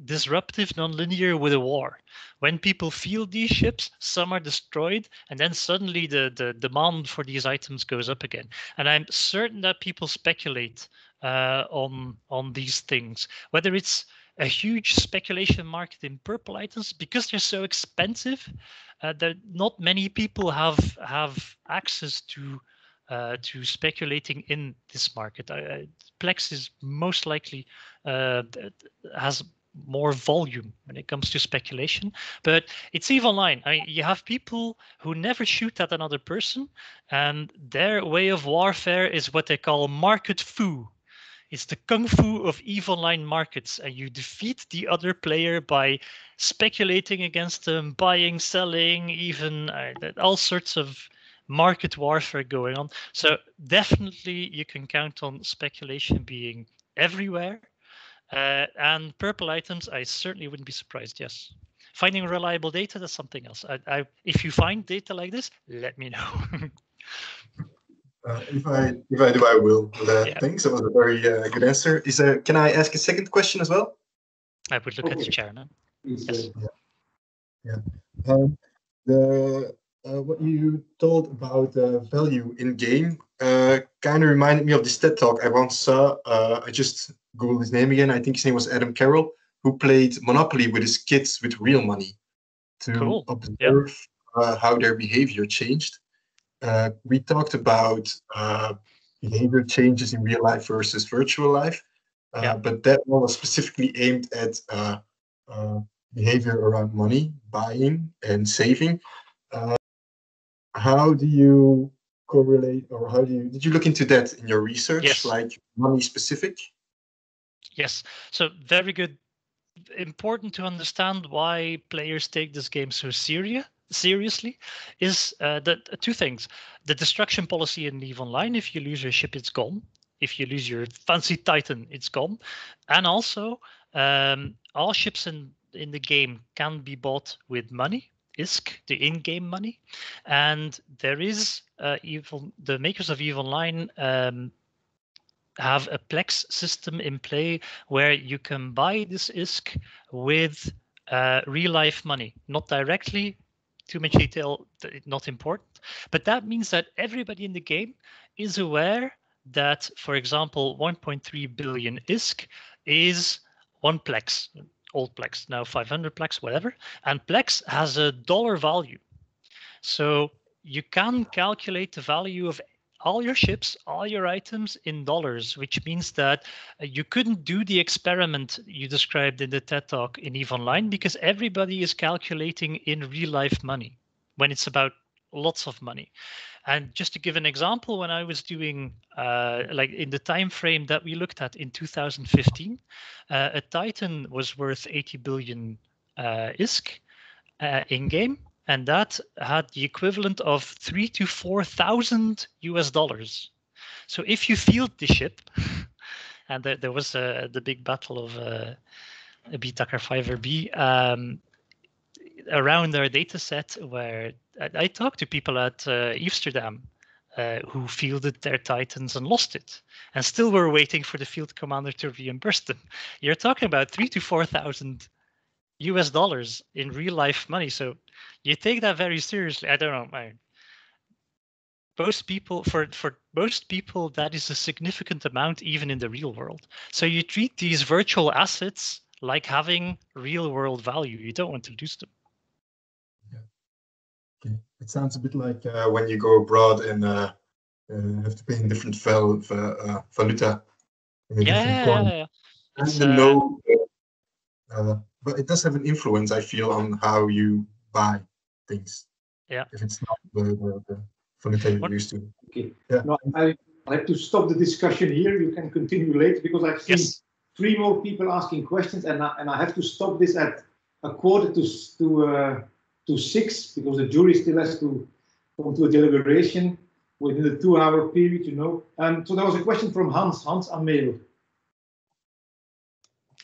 disruptive, non-linear with a war. When people field these ships, some are destroyed, and then suddenly the demand for these items goes up again. And I'm certain that people speculate on these things, whether it's a huge speculation market in purple items because they're so expensive that not many people have access to speculating in this market. Plex is most likely has more volume when it comes to speculation, but it's EVE Online. You have people who never shoot at another person, and their way of warfare is what they call market fu. It's the kung fu of EVE Online markets, and you defeat the other player by speculating against them, buying, selling, even all sorts of market warfare going on. So definitely you can count on speculation being everywhere. And purple items, I certainly wouldn't be surprised, yes. Finding reliable data, that's something else. If you find data like this, let me know. If I do, I will. Yeah. Thanks. That was a very good answer. Can I ask a second question as well? I would look at the chairman. Yes. What you told about value in game kind of reminded me of this TED talk I once saw. I just Googled his name again. I think his name was Adam Carroll, who played Monopoly with his kids with real money to observe how their behavior changed. We talked about behavior changes in real life versus virtual life, but that one was specifically aimed at behavior around money, buying and saving. How do you correlate, or did you look into that in your research, yes. like money specific? Yes, so very good. Important to understand why players take this game so seriously is two things. The destruction policy in EVE Online: if you lose your ship, it's gone. If you lose your fancy Titan, it's gone. And also, all ships in the game can be bought with money, ISK, the in-game money. And there is the makers of EVE Online have a Plex system in play where you can buy this ISK with real life money, not directly. Too much detail, not important. But that means that everybody in the game is aware that, for example, 1.3 billion ISK is one Plex, old Plex, now 500 Plex, whatever. And Plex has a dollar value. So you can calculate the value of all your ships, all your items in dollars, which means that you couldn't do the experiment you described in the TED Talk in EVE Online because everybody is calculating in real life money when it's about lots of money. And just to give an example, when I was doing, like in the time frame that we looked at in 2015, a Titan was worth 80 billion ISK in-game. And that had the equivalent of $3,000 to $4,000 US. So if you field the ship, and there was the big battle of B-Tucker 5B around our data set, where I talked to people at Amsterdam who fielded their Titans and lost it, and still were waiting for the field commander to reimburse them. You're talking about $3,000 to $4,000 US in real life money. So you take that very seriously. I don't know. Most people, for most people, that is a significant amount, even in the real world. So you treat these virtual assets like having real world value. You don't want to lose them. Yeah. Okay. It sounds a bit like when you go abroad and have to pay in different valuta. Yeah. But it does have an influence, I feel, on how you buy things. Yeah. If it's not the valuta you're used to. Okay. Yeah. No, I have to stop the discussion here. You can continue later because I've seen Yes. 3 more people asking questions, and I have to stop this at 5:45 because the jury still has to come to a deliberation within the 2-hour period, you know. So there was a question from Hans Amel.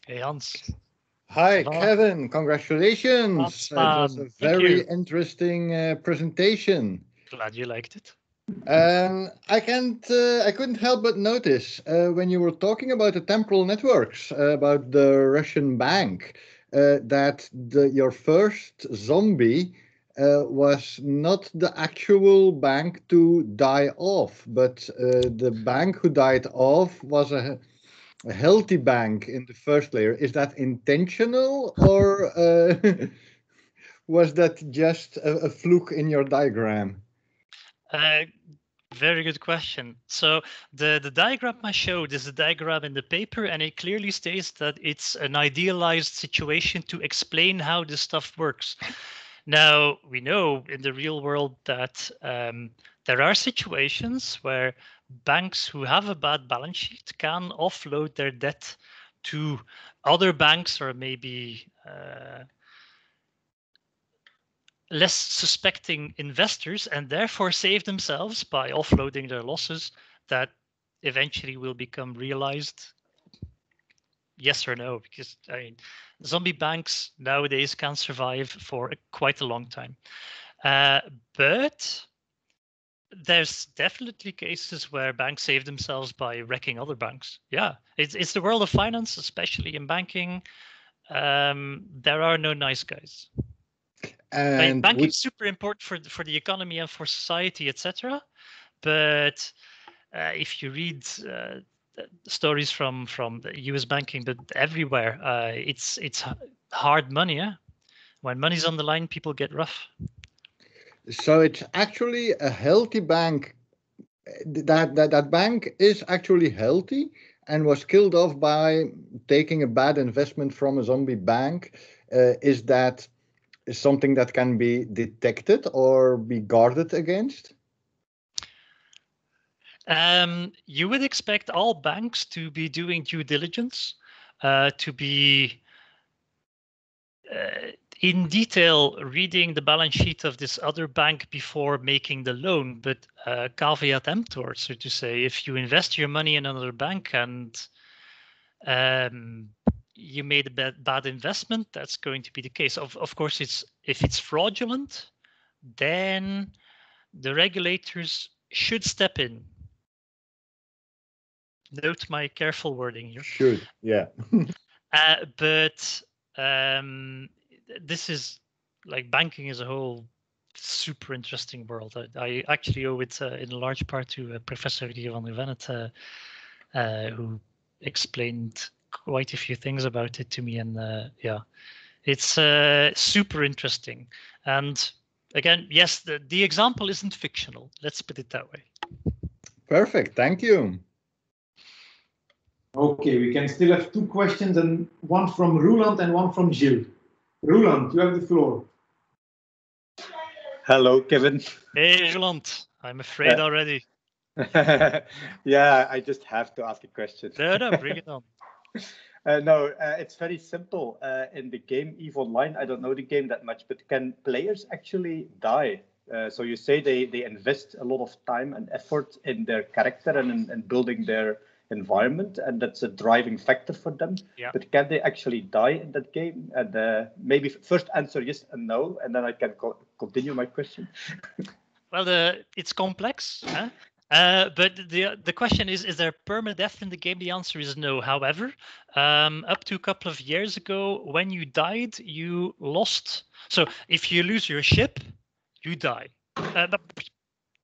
Hey, Hans. Hi, Hello. Kevin. Congratulations. It was a Thank very you. interesting presentation. Glad you liked it. I couldn't help but notice when you were talking about the temporal networks, about the Russian bank, that your first zombie was not the actual bank to die off, but the bank who died off was a healthy bank in the first layer. Is that intentional, or was that just a fluke in your diagram? Very good question. So the diagram I showed is a diagram in the paper, and it clearly states that it's an idealized situation to explain how this stuff works. Now, we know in the real world that there are situations where banks who have a bad balance sheet can offload their debt to other banks, or maybe less suspecting investors, and therefore save themselves by offloading their losses that eventually will become realized. Yes or no? Because I mean, zombie banks nowadays can survive for quite a long time. But there's definitely cases where banks save themselves by wrecking other banks. Yeah, it's the world of finance, especially in banking. There are no nice guys. And banking is super important for the economy and for society, etc. But if you read stories from the U.S. banking, but everywhere, it's hard money. Yeah? When money's on the line, people get rough. So it's actually a healthy bank. That bank is actually healthy and was killed off by taking a bad investment from a zombie bank. Is that something that can be detected or be guarded against? You would expect all banks to be doing due diligence, to be in detail reading the balance sheet of this other bank before making the loan. But caveat emptor, so to say, if you invest your money in another bank and you made a bad investment, that's going to be the case. Of course, if it's fraudulent, then the regulators should step in. Note my careful wording here. Should, yeah. But this is like banking as a whole, super interesting world. I actually owe it in large part to Professor Rie van der Vennet, who explained quite a few things about it to me. And yeah, it's super interesting. And again, yes, the example isn't fictional. Let's put it that way. Perfect. Thank you. Okay, we can still have 2 questions, and one from Roland and one from Gilles. Roland, you have the floor. Hello, Kevin. Hey, Roland. I'm afraid already. Yeah, I just have to ask a question. No, bring it on. It's very simple. In the game EVE Online, I don't know the game that much, but can players actually die? So you say they invest a lot of time and effort in their character and in building their environment, and that's a driving factor for them. Yeah. But can they actually die in that game? And maybe first answer yes and no, and then I can continue my question. Well, it's complex, huh? But the question is there permadeath in the game? The answer is no. However, up to a couple of years ago, when you died, you lost. So if you lose your ship, you die.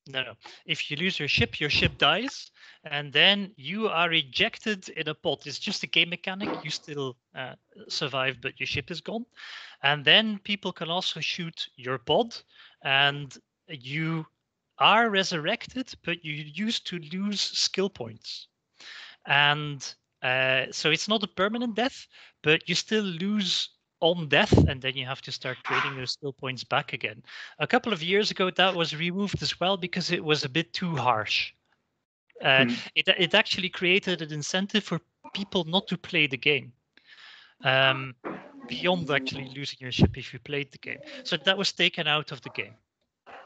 No. If you lose your ship dies, and then you are ejected in a pod. It's just a game mechanic. You still survive, but your ship is gone. And then people can also shoot your pod, and you are resurrected, but you used to lose skill points. And so it's not a permanent death, but you still lose on death, and then you have to start trading those skill points back again. A couple of years ago, that was removed as well because it was a bit too harsh. It actually created an incentive for people not to play the game, beyond actually losing your ship if you played the game. So that was taken out of the game.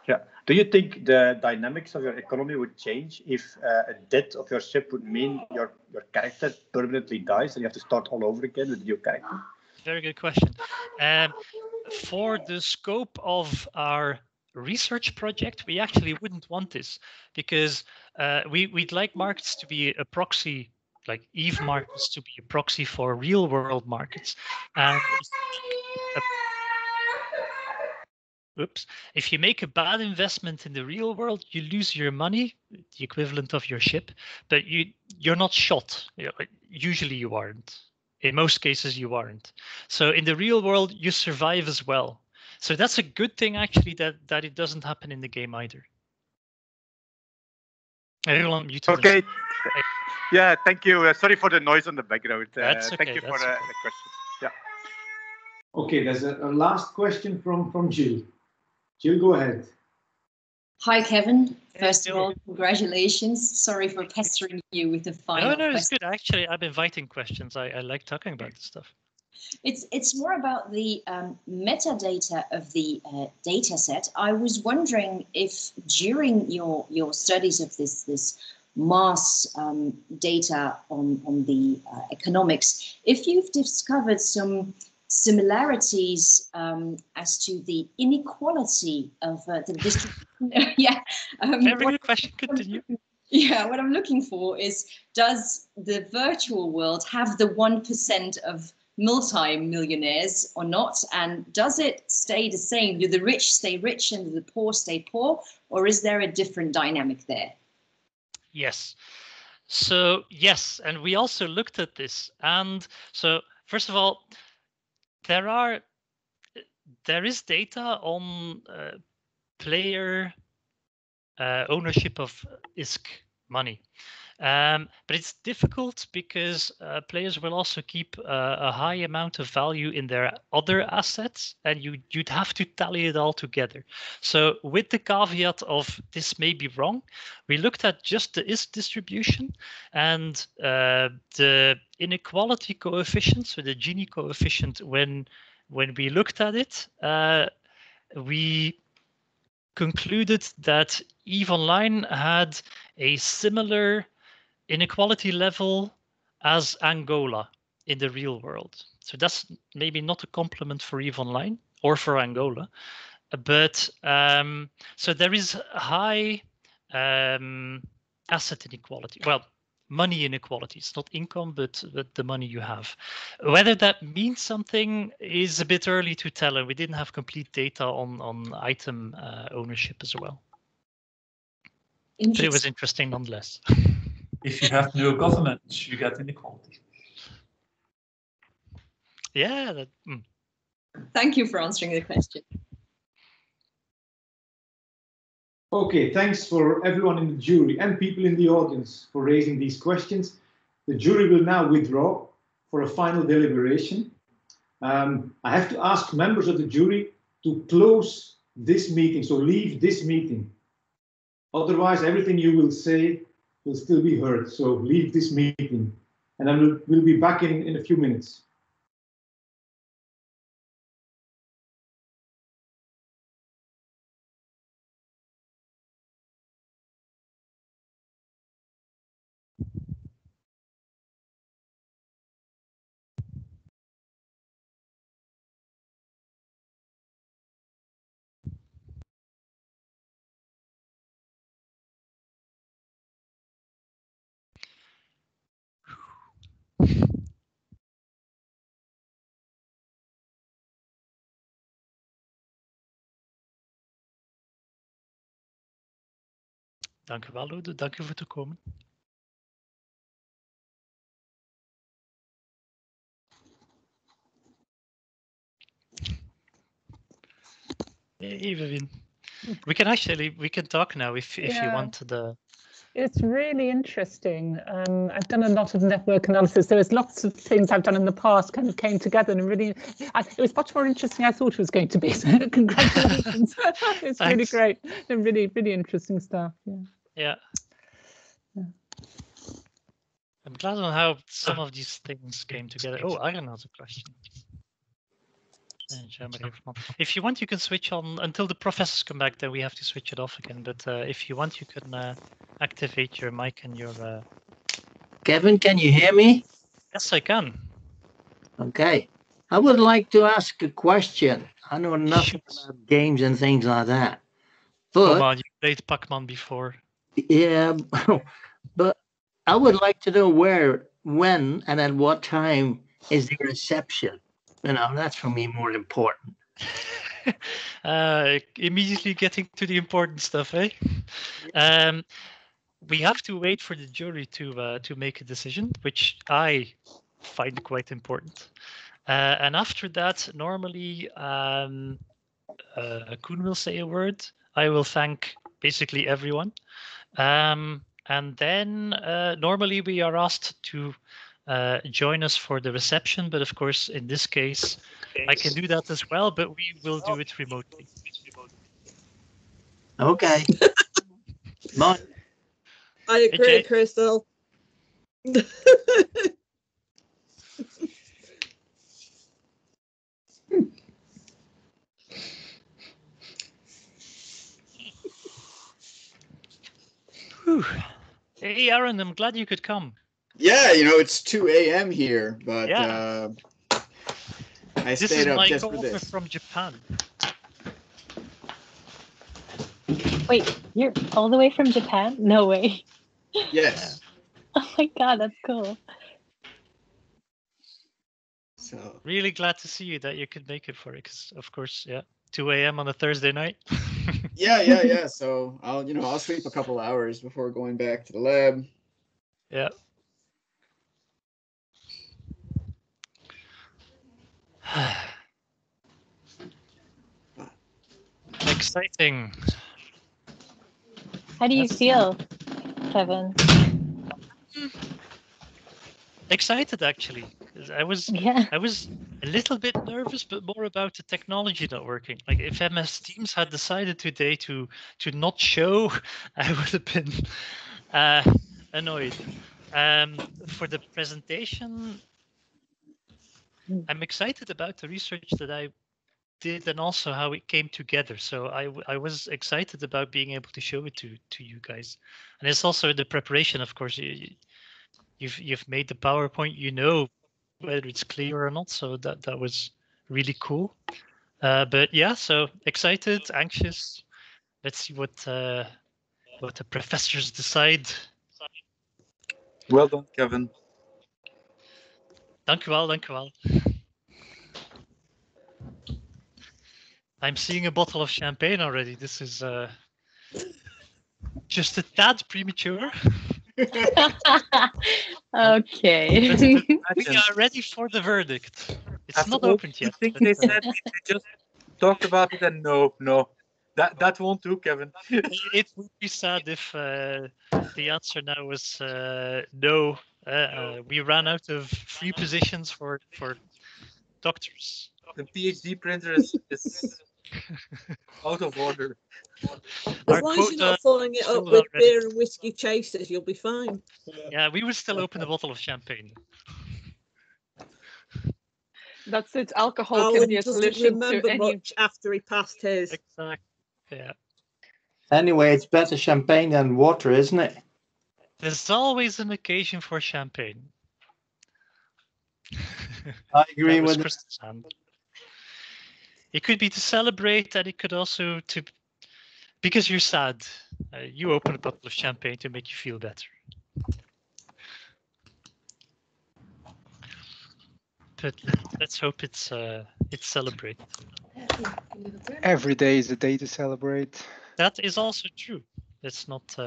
Yeah. Do you think the dynamics of your economy would change if a death of your ship would mean your character permanently dies and you have to start all over again with a new character? Very good question. For the scope of our research project, we actually wouldn't want this, because we'd like markets to be a proxy, like EVE markets to be a proxy for real world markets. And if you make a bad investment in the real world, you lose your money, the equivalent of your ship, but you're not shot. Usually you aren't. In most cases, you aren't. So in the real world, you survive as well. So that's a good thing, actually, that it doesn't happen in the game either. Everyone muted. Okay. Yeah, thank you. Sorry for the noise on the background. That's okay. Thank you for the question. Yeah. Okay, there's a last question from Jill. Jill, go ahead. Hi, Kevin. First of all, congratulations. Sorry for pestering you with the final No, it's question. good. Actually, I'm inviting questions. I like talking about this stuff. It's more about the metadata of the data set. I was wondering if during your studies of this mass data on the economics, if you've discovered some similarities as to the inequality of the distribution. Yeah. Very good question. Continue. Yeah, what I'm looking for is, does the virtual world have the 1% of multi-millionaires or not? And does it stay the same? Do the rich stay rich and the poor stay poor? Or is there a different dynamic there? Yes. So, yes. And we also looked at this. And so, first of all, there is data on player ownership of ISK money. But it's difficult because players will also keep a high amount of value in their other assets, and you'd have to tally it all together. So with the caveat of this may be wrong, we looked at just the ISK distribution, and the inequality coefficient, so the Gini coefficient, when we looked at it, we concluded that EVE Online had a similar inequality level as Angola in the real world. So that's maybe not a compliment for EVE Online or for Angola, but so there is high asset inequality. Well, money inequality. It's not income, but the money you have. Whether that means something is a bit early to tell, and we didn't have complete data on item ownership as well. But it was interesting nonetheless. If you have no government, you get inequality. Yeah. Thank you for answering the question. Okay, thanks for everyone in the jury and people in the audience for raising these questions. The jury will now withdraw for a final deliberation. I have to ask members of the jury to close this meeting, so leave this meeting. Otherwise, everything you will say will still be heard, so leave this meeting. And then we'll be back in a few minutes. Dank u wel, Lode. Dank u voor te komen. Even we can talk now if you want the. It's really interesting. I've done a lot of network analysis. There was lots of things I've done in the past kind of came together, and really, it was much more interesting than I thought it was going to be. So congratulations! It's really great. Really, really interesting stuff. Yeah. Yeah. I'm glad on how some of these things came together. Oh, Aaron has a question. If you want, you can switch on until the professors come back. Then we have to switch it off again. But if you want, you can activate your mic and your. Kevin, can you hear me? Yes, I can. Okay. I would like to ask a question. I know nothing about games and things like that. But, come on, you played Pac-Man before. Yeah, but I would like to know where, when, and at what time is the reception. You know, that's for me more important. Immediately getting to the important stuff, eh? We have to wait for the jury to make a decision, which I find quite important. And after that, normally Koen will say a word. I will thank basically everyone. And then normally we are asked to join us for the reception, but of course, in this case, I can do that as well, but we will do it remotely. Okay. Bye. I agree, Crystal. Hey, Aaron, I'm glad you could come. Yeah, you know, it's 2 a.m. here, but yeah. I stayed up just for this. This is my from Japan. Wait, you're all the way from Japan? No way. Yes. Oh my god, that's cool. So really glad to see you that you could make it for it, because of course, 2 a.m. on a Thursday night. yeah. So I'll sleep a couple hours before going back to the lab. Yeah. Exciting. How do you feel, Kevin? Excited, actually. I was a little bit nervous, but more about the technology not working. Like if MS Teams had decided today to not show, I would have been annoyed. For the presentation, I'm excited about the research that I did and also how it came together. So I was excited about being able to show it to you guys. And it's also the preparation, of course. You've made the PowerPoint, you know whether it's clear or not. So that was really cool. But yeah, so excited, anxious. Let's see what the professors decide. Well done, Kevin. Dank u wel. I'm seeing a bottle of champagne already. This is just a tad premature. Okay. We are ready for the verdict. It's not opened yet. I think they said they just talked about it and no. That won't do, Kevin. It would be sad if the answer now was no. We ran out of free positions for doctors. The PhD printer is out of order. As long as you're not filling it up with beer and whiskey chasers, you'll be fine. Yeah, we would still open a bottle of champagne. That's it. Alcohol can be a solution to any. Much after he passed his. Exactly. Yeah. Anyway, it's better champagne than water, isn't it? There's always an occasion for champagne. I agree with Kristen's hand. It could be to celebrate, and it could also because you're sad. You open a bottle of champagne to make you feel better. But let's hope it's celebrated. Every day is a day to celebrate. That is also true. Let's not,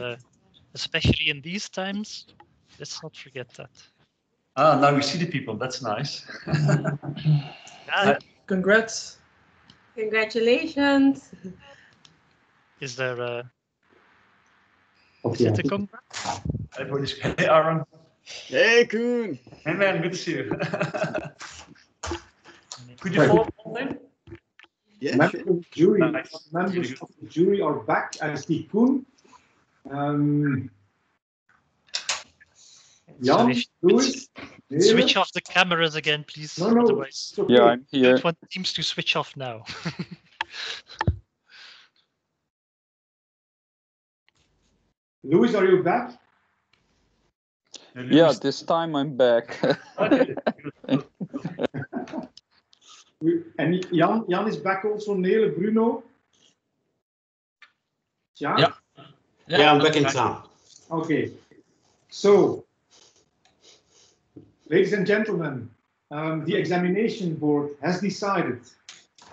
especially in these times, let's not forget that. Ah, now we see the people. That's nice. Congrats. Congratulations. Is there a... Is it a congrats? Everybody's... Hey, Aaron. Hey, Koen. Hey, man. Good to see you. Could you follow something? Yeah, members of the jury are back. I see Koen. Jan, Louis, switch off the cameras again, please. No, otherwise, okay. Yeah, I'm I here. don't want Teams to switch off now. Louis, are you back? Yeah, this time I'm back. And Jan is back also. Nele, Bruno. Yeah, I'm back in town. Okay. So, ladies and gentlemen, the examination board has decided,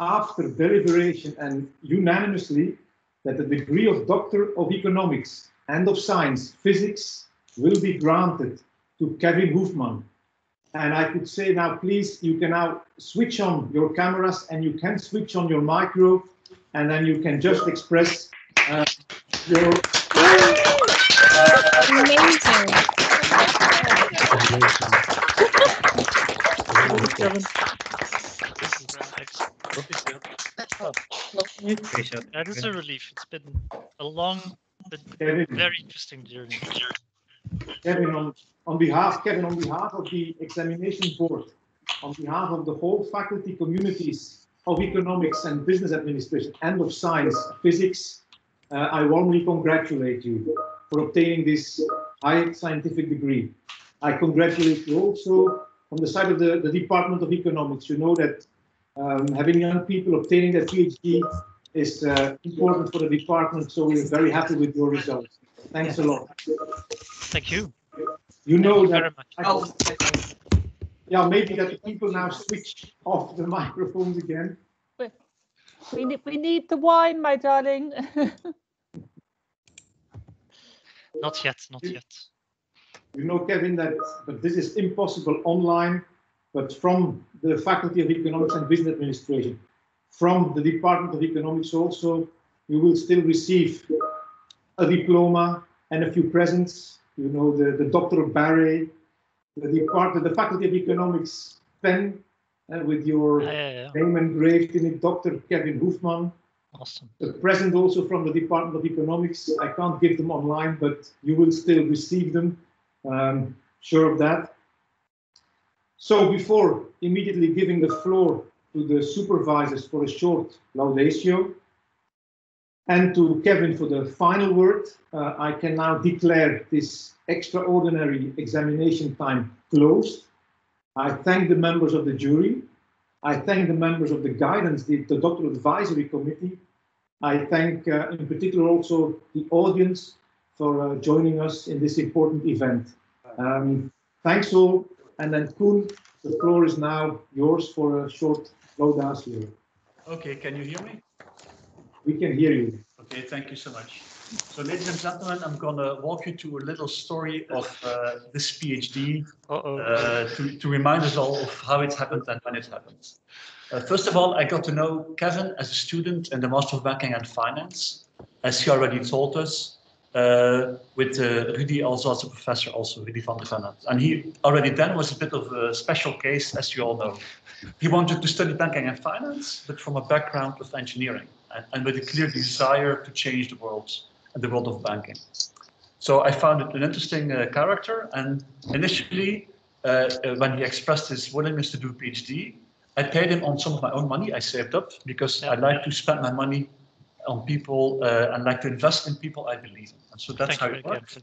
after deliberation and unanimously, that the degree of Doctor of Economics and of Science, Physics, will be granted to Kevin Hoefman. And I could say now, please, you can now switch on your cameras and you can switch on your micro, and then you can just express your... Amazing. That is a relief. It's been a long but Kevin. very interesting journey. Kevin, on behalf of the examination board, on behalf of the whole faculty communities of economics and business administration and of science, physics, I warmly congratulate you for obtaining this high scientific degree. I congratulate you also on the side of the Department of Economics. You know that having young people obtaining their PhD is important for the department, so we're very happy with your results. Thanks a lot. Thank you. You know Thank you that. very much. Yeah, maybe that the people now switch off the microphones again. We need the wine, my darling. Not yet, not yet. You know, Kevin, that this is impossible online, but from the Faculty of Economics and Business Administration, from the Department of Economics also, you will still receive a diploma and a few presents. You know, the Doctoral Barret, the Faculty of Economics pen with your name engraved in it, Dr. Kevin Hoefman. Awesome. A present also from the Department of Economics. I can't give them online, but you will still receive them. Sure of that. So before immediately giving the floor to the supervisors for a short laudatio, and to Kevin for the final word, I can now declare this extraordinary examination time closed. I thank the members of the jury. I thank the members of the guidance, the Doctoral Advisory Committee. I thank in particular also the audience for joining us in this important event. Thanks all, and then Koen, the floor is now yours for a short laudatio. Okay, can you hear me? We can hear you. Okay, thank you so much. So, ladies and gentlemen, I'm going to walk you through a little story of this PhD to remind us all of how it happened and when it happened. First of all, I got to know Kevin as a student in the Master of Banking and Finance, as he already told us, with Rudy also as a professor, also Rudy van der Venne. And he already then was a bit of a special case, as you all know. He wanted to study banking and finance, but from a background of engineering and with a clear desire to change the world and the world of banking. So I found it an interesting character. And initially, when he expressed his willingness to do a PhD, I paid him on some of my own money. I saved up because I like to spend my money on people and like to invest in people I believe in. And so that's how it worked.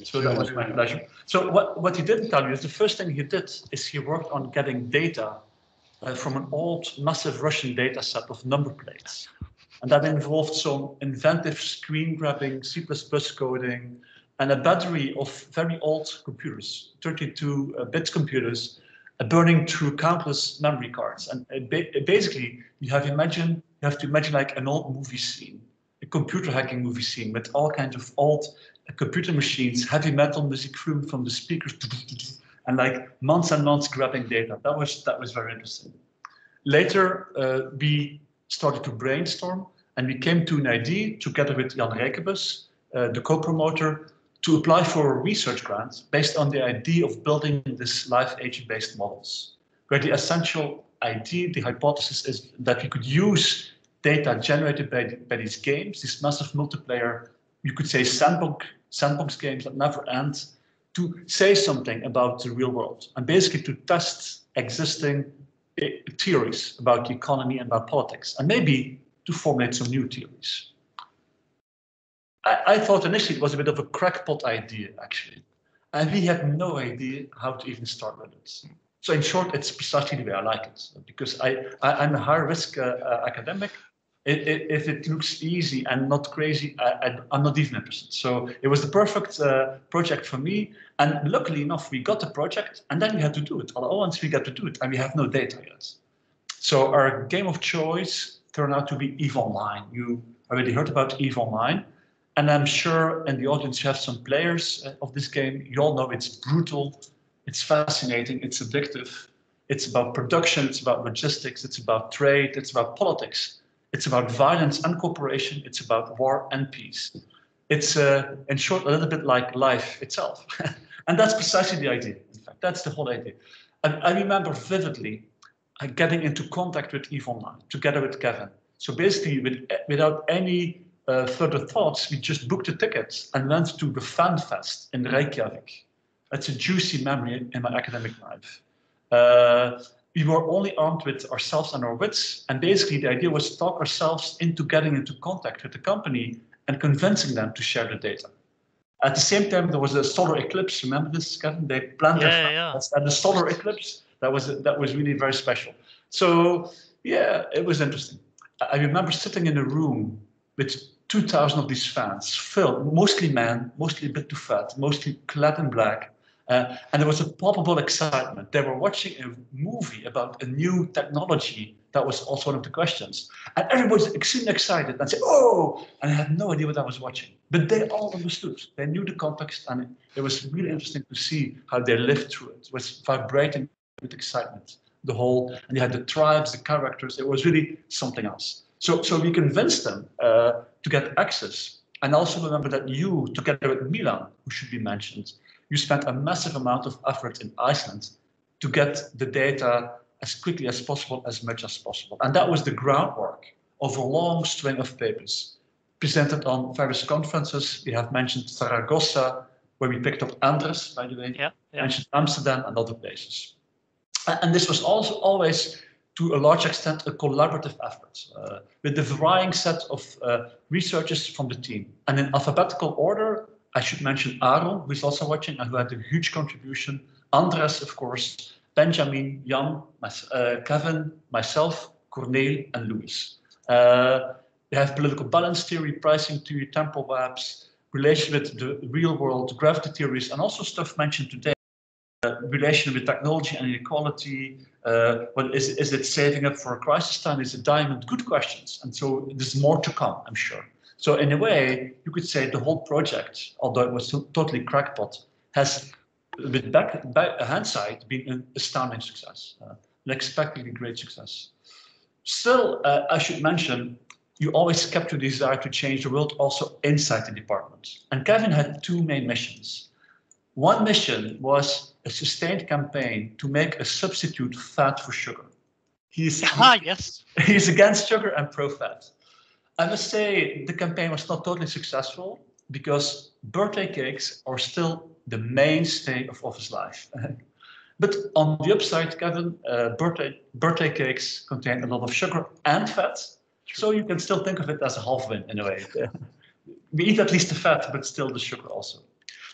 So that was my pleasure. So what he didn't tell you is the first thing he did is he worked on getting data from an old, massive Russian data set of number plates. And that involved some inventive screen grabbing, C++ coding, and a battery of very old computers, 32-bit computers, burning through countless memory cards. And basically, you have to imagine like an old movie scene, a computer hacking movie scene with all kinds of old computer machines, heavy metal music from the speakers, and like months and months grabbing data. That was very interesting. Later, we started to brainstorm, and we came to an idea together with Jan Rijkebus, the co-promoter, to apply for a research grant based on the idea of building this live agent-based models, where the essential idea, the hypothesis is that we could use data generated by these games, this massive multiplayer, you could say sandbox games that never end, to say something about the real world and basically to test existing theories about the economy and about politics, and maybe to formulate some new theories. I thought initially it was a bit of a crackpot idea, actually. And we had no idea how to even start with it. So in short, it's precisely the way I like it, because I'm a high-risk academic. If it looks easy and not crazy, I'm not even interested. So it was the perfect project for me. And luckily enough, we got the project, and then we had to do it. All at once we got to do it, and we have no data yet. So our game of choice turned out to be EVE Online. You already heard about EVE Online. And I'm sure in the audience you have some players of this game. You all know it's brutal, it's fascinating, it's addictive. It's about production, it's about logistics, it's about trade, it's about politics. It's about violence and cooperation, it's about war and peace. It's, in short, a little bit like life itself. And that's precisely the idea, in fact, that's the whole idea. And I remember vividly getting into contact with EVE Online, together with Kevin. So basically, without any further thoughts, we just booked the tickets and went to the Fan Fest in Reykjavik. That's a juicy memory in my academic life. We were only armed with ourselves and our wits, and basically the idea was to talk ourselves into getting into contact with the company and convincing them to share the data. At the same time, there was a solar eclipse. Remember this, Kevin? They planned their Fan Fest and the solar eclipse. That was really very special. So yeah, it was interesting. I remember sitting in a room with 2,000 of these fans, filled, mostly men, mostly a bit too fat, mostly clad in black. And there was a palpable excitement. They were watching a movie about a new technology. That was also one of the questions. And everybody was extremely excited and said, oh, and I had no idea what I was watching. But they all understood. They knew the context, and it was really interesting to see how they lived through it. It was vibrating with excitement, the whole, and you had the tribes, the characters. It was really something else. So we convinced them to get access. And also remember that you, together with Milan, who should be mentioned, you spent a massive amount of effort in Iceland to get the data as quickly as possible, as much as possible. And that was the groundwork of a long string of papers presented on various conferences. We have mentioned Zaragoza, where we picked up Andres, by the way, mentioned Amsterdam and other places. And this was also always, to a large extent, a collaborative effort with the varying set of researchers from the team. And in alphabetical order, I should mention Aaron, who is also watching and who had a huge contribution, Andres, of course, Benjamin, Jan, Kevin, myself, Cornel, and Louis. We have political balance theory, pricing theory, temporal webs, relation with the real world, gravity theories, and also stuff mentioned today. Relation with technology and inequality, what is it saving up for a crisis time? Is it diamond? Good questions. And so there's more to come, I'm sure. So in a way, you could say the whole project, although it was totally crackpot, has, with hindsight, been an astounding success, an unexpectedly great success. Still, I should mention, you always kept your desire to change the world also inside the department. And Kevin had two main missions. One mission was a sustained campaign to make a substitute fat for sugar. He's against sugar and pro-fat. I must say the campaign was not totally successful because birthday cakes are still the mainstay of office life. But on the upside, Kevin, birthday cakes contain a lot of sugar and fat, so you can still think of it as a half win in a way. We eat at least the fat, but still the sugar also.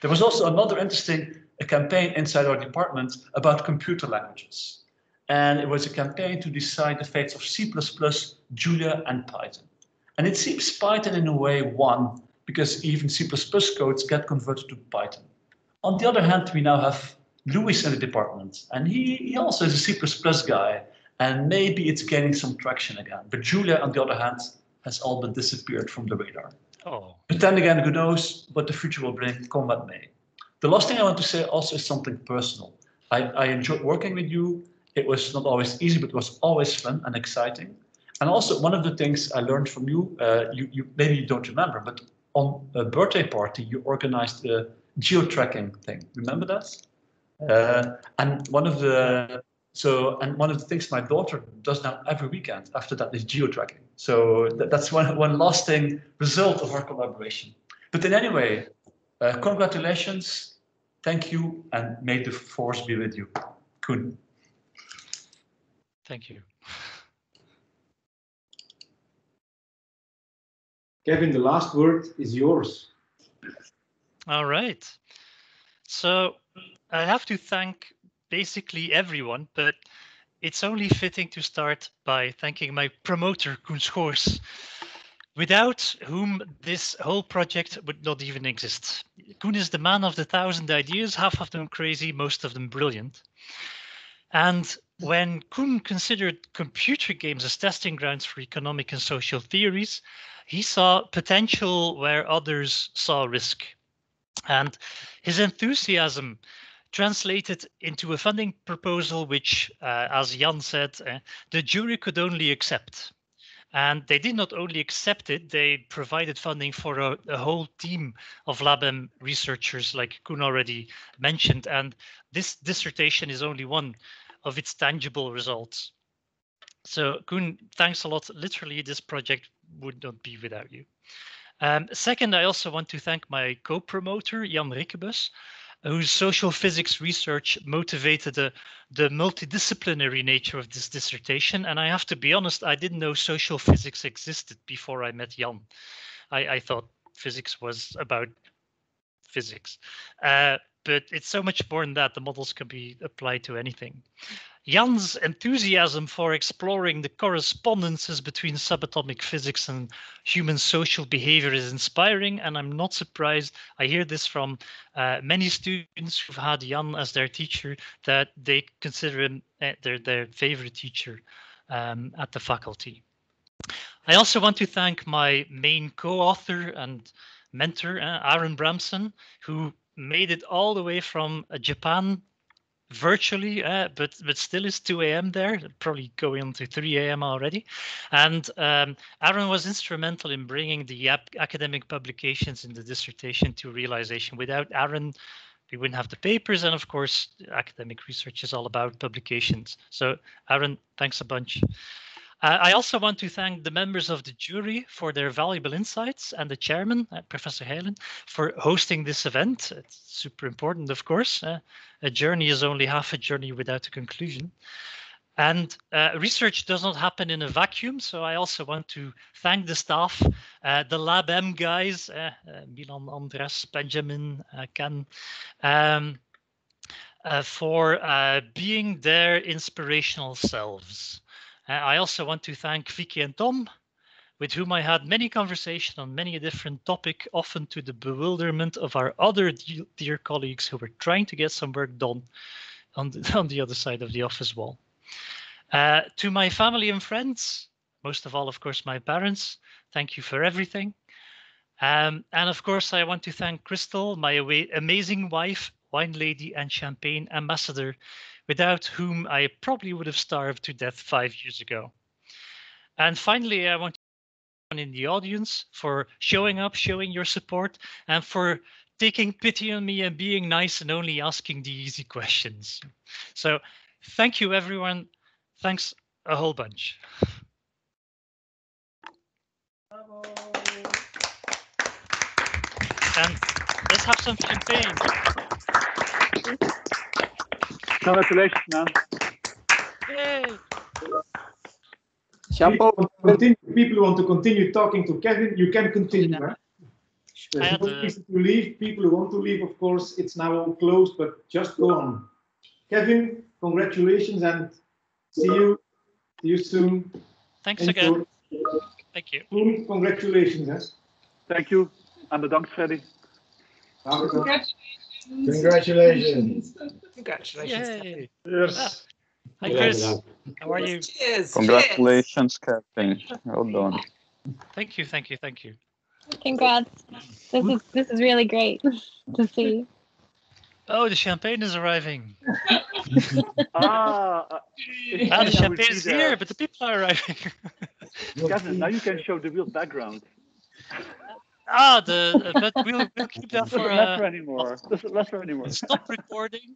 There was also another interesting campaign inside our department about computer languages. And it was a campaign to decide the fates of C++, Julia, and Python. And it seems Python in a way won, because even C++ codes get converted to Python. On the other hand, we now have Louis in the department, and he also is a C++ guy, and maybe it's gaining some traction again. But Julia, on the other hand, has all but disappeared from the radar. Oh. But then again, who knows what the future will bring, come what may. The last thing I want to say also is something personal. I enjoyed working with you. It was not always easy, but it was always fun and exciting. And also, one of the things I learned from you, maybe you don't remember, but on a birthday party, you organized a geo-tracking thing. Remember that? And one of the things my daughter does now every weekend after that is geo-tracking. So that's one lasting result of our collaboration. But in any way, congratulations. Thank you, and may the force be with you. Koen. Thank you. Kevin, the last word is yours. All right. So I have to thank basically everyone, but it's only fitting to start by thanking my promoter, Koen Schoors, without whom this whole project would not even exist. Koen is the man of the 1,000 ideas, half of them crazy, most of them brilliant. And when Koen considered computer games as testing grounds for economic and social theories, he saw potential where others saw risk. And his enthusiasm translated into a funding proposal which, as Jan said, the jury could only accept. And they did not only accept it, they provided funding for a whole team of LabM researchers, like Koen already mentioned. And this dissertation is only one of its tangible results. So Koen, thanks a lot. Literally, this project would not be without you. Second, I also want to thank my co-promoter, Jan Rikkebus, whose social physics research motivated the multidisciplinary nature of this dissertation. And I have to be honest, I didn't know social physics existed before I met Jan. I thought physics was about physics. But it's so much more than that. The models can be applied to anything. Jan's enthusiasm for exploring the correspondences between subatomic physics and human social behavior is inspiring, and I'm not surprised. I hear this from many students who've had Jan as their teacher, that they consider him their favorite teacher at the faculty. I also want to thank my main co-author and mentor, Aaron Bramson, who made it all the way from Japan virtually, but still is 2 a.m. there, probably going on to 3 a.m. already. And Aaron was instrumental in bringing the academic publications in the dissertation to realization. Without Aaron, we wouldn't have the papers. And of course, academic research is all about publications. So Aaron, thanks a bunch. I also want to thank the members of the jury for their valuable insights, and the chairman, Professor Helen, for hosting this event. It's super important, of course. A journey is only half a journey without a conclusion. And research does not happen in a vacuum, so I also want to thank the staff, the LabM guys, Milan, Andres, Benjamin, Ken, for being their inspirational selves. I also want to thank Vicky and Tom, with whom I had many conversations on many different topics, often to the bewilderment of our other dear colleagues who were trying to get some work done on the other side of the office wall. To my family and friends, most of all, of course, my parents, thank you for everything. And of course, I want to thank Crystal, my amazing wife, wine lady and champagne ambassador, without whom I probably would have starved to death 5 years ago. And finally, I want to thank everyone in the audience for showing up, showing your support, and for taking pity on me and being nice and only asking the easy questions. So thank you, everyone. Thanks a whole bunch. And let's have some champagne. Congratulations, man. Yay! People who want to continue talking to Kevin, you can continue. Huh? There's no reason to leave. People who want to leave, of course, it's now all closed, but just go on. Kevin, congratulations and see you soon. Thanks again. Thank you. Congratulations. Huh? Thank you. And bedankt, Freddy. Congratulations. Congratulations. Yay. Yes. Hi, Chris. How are you? Cheers. Congratulations, Kevin. Well done. Thank you, thank you, thank you. Congrats. This is really great to see. Oh, the champagne is arriving. The champagne is here, but the people are arriving. Kevin, now you can show the real background. But we'll keep that for Doesn't matter anymore. Doesn't matter anymore. Stop recording.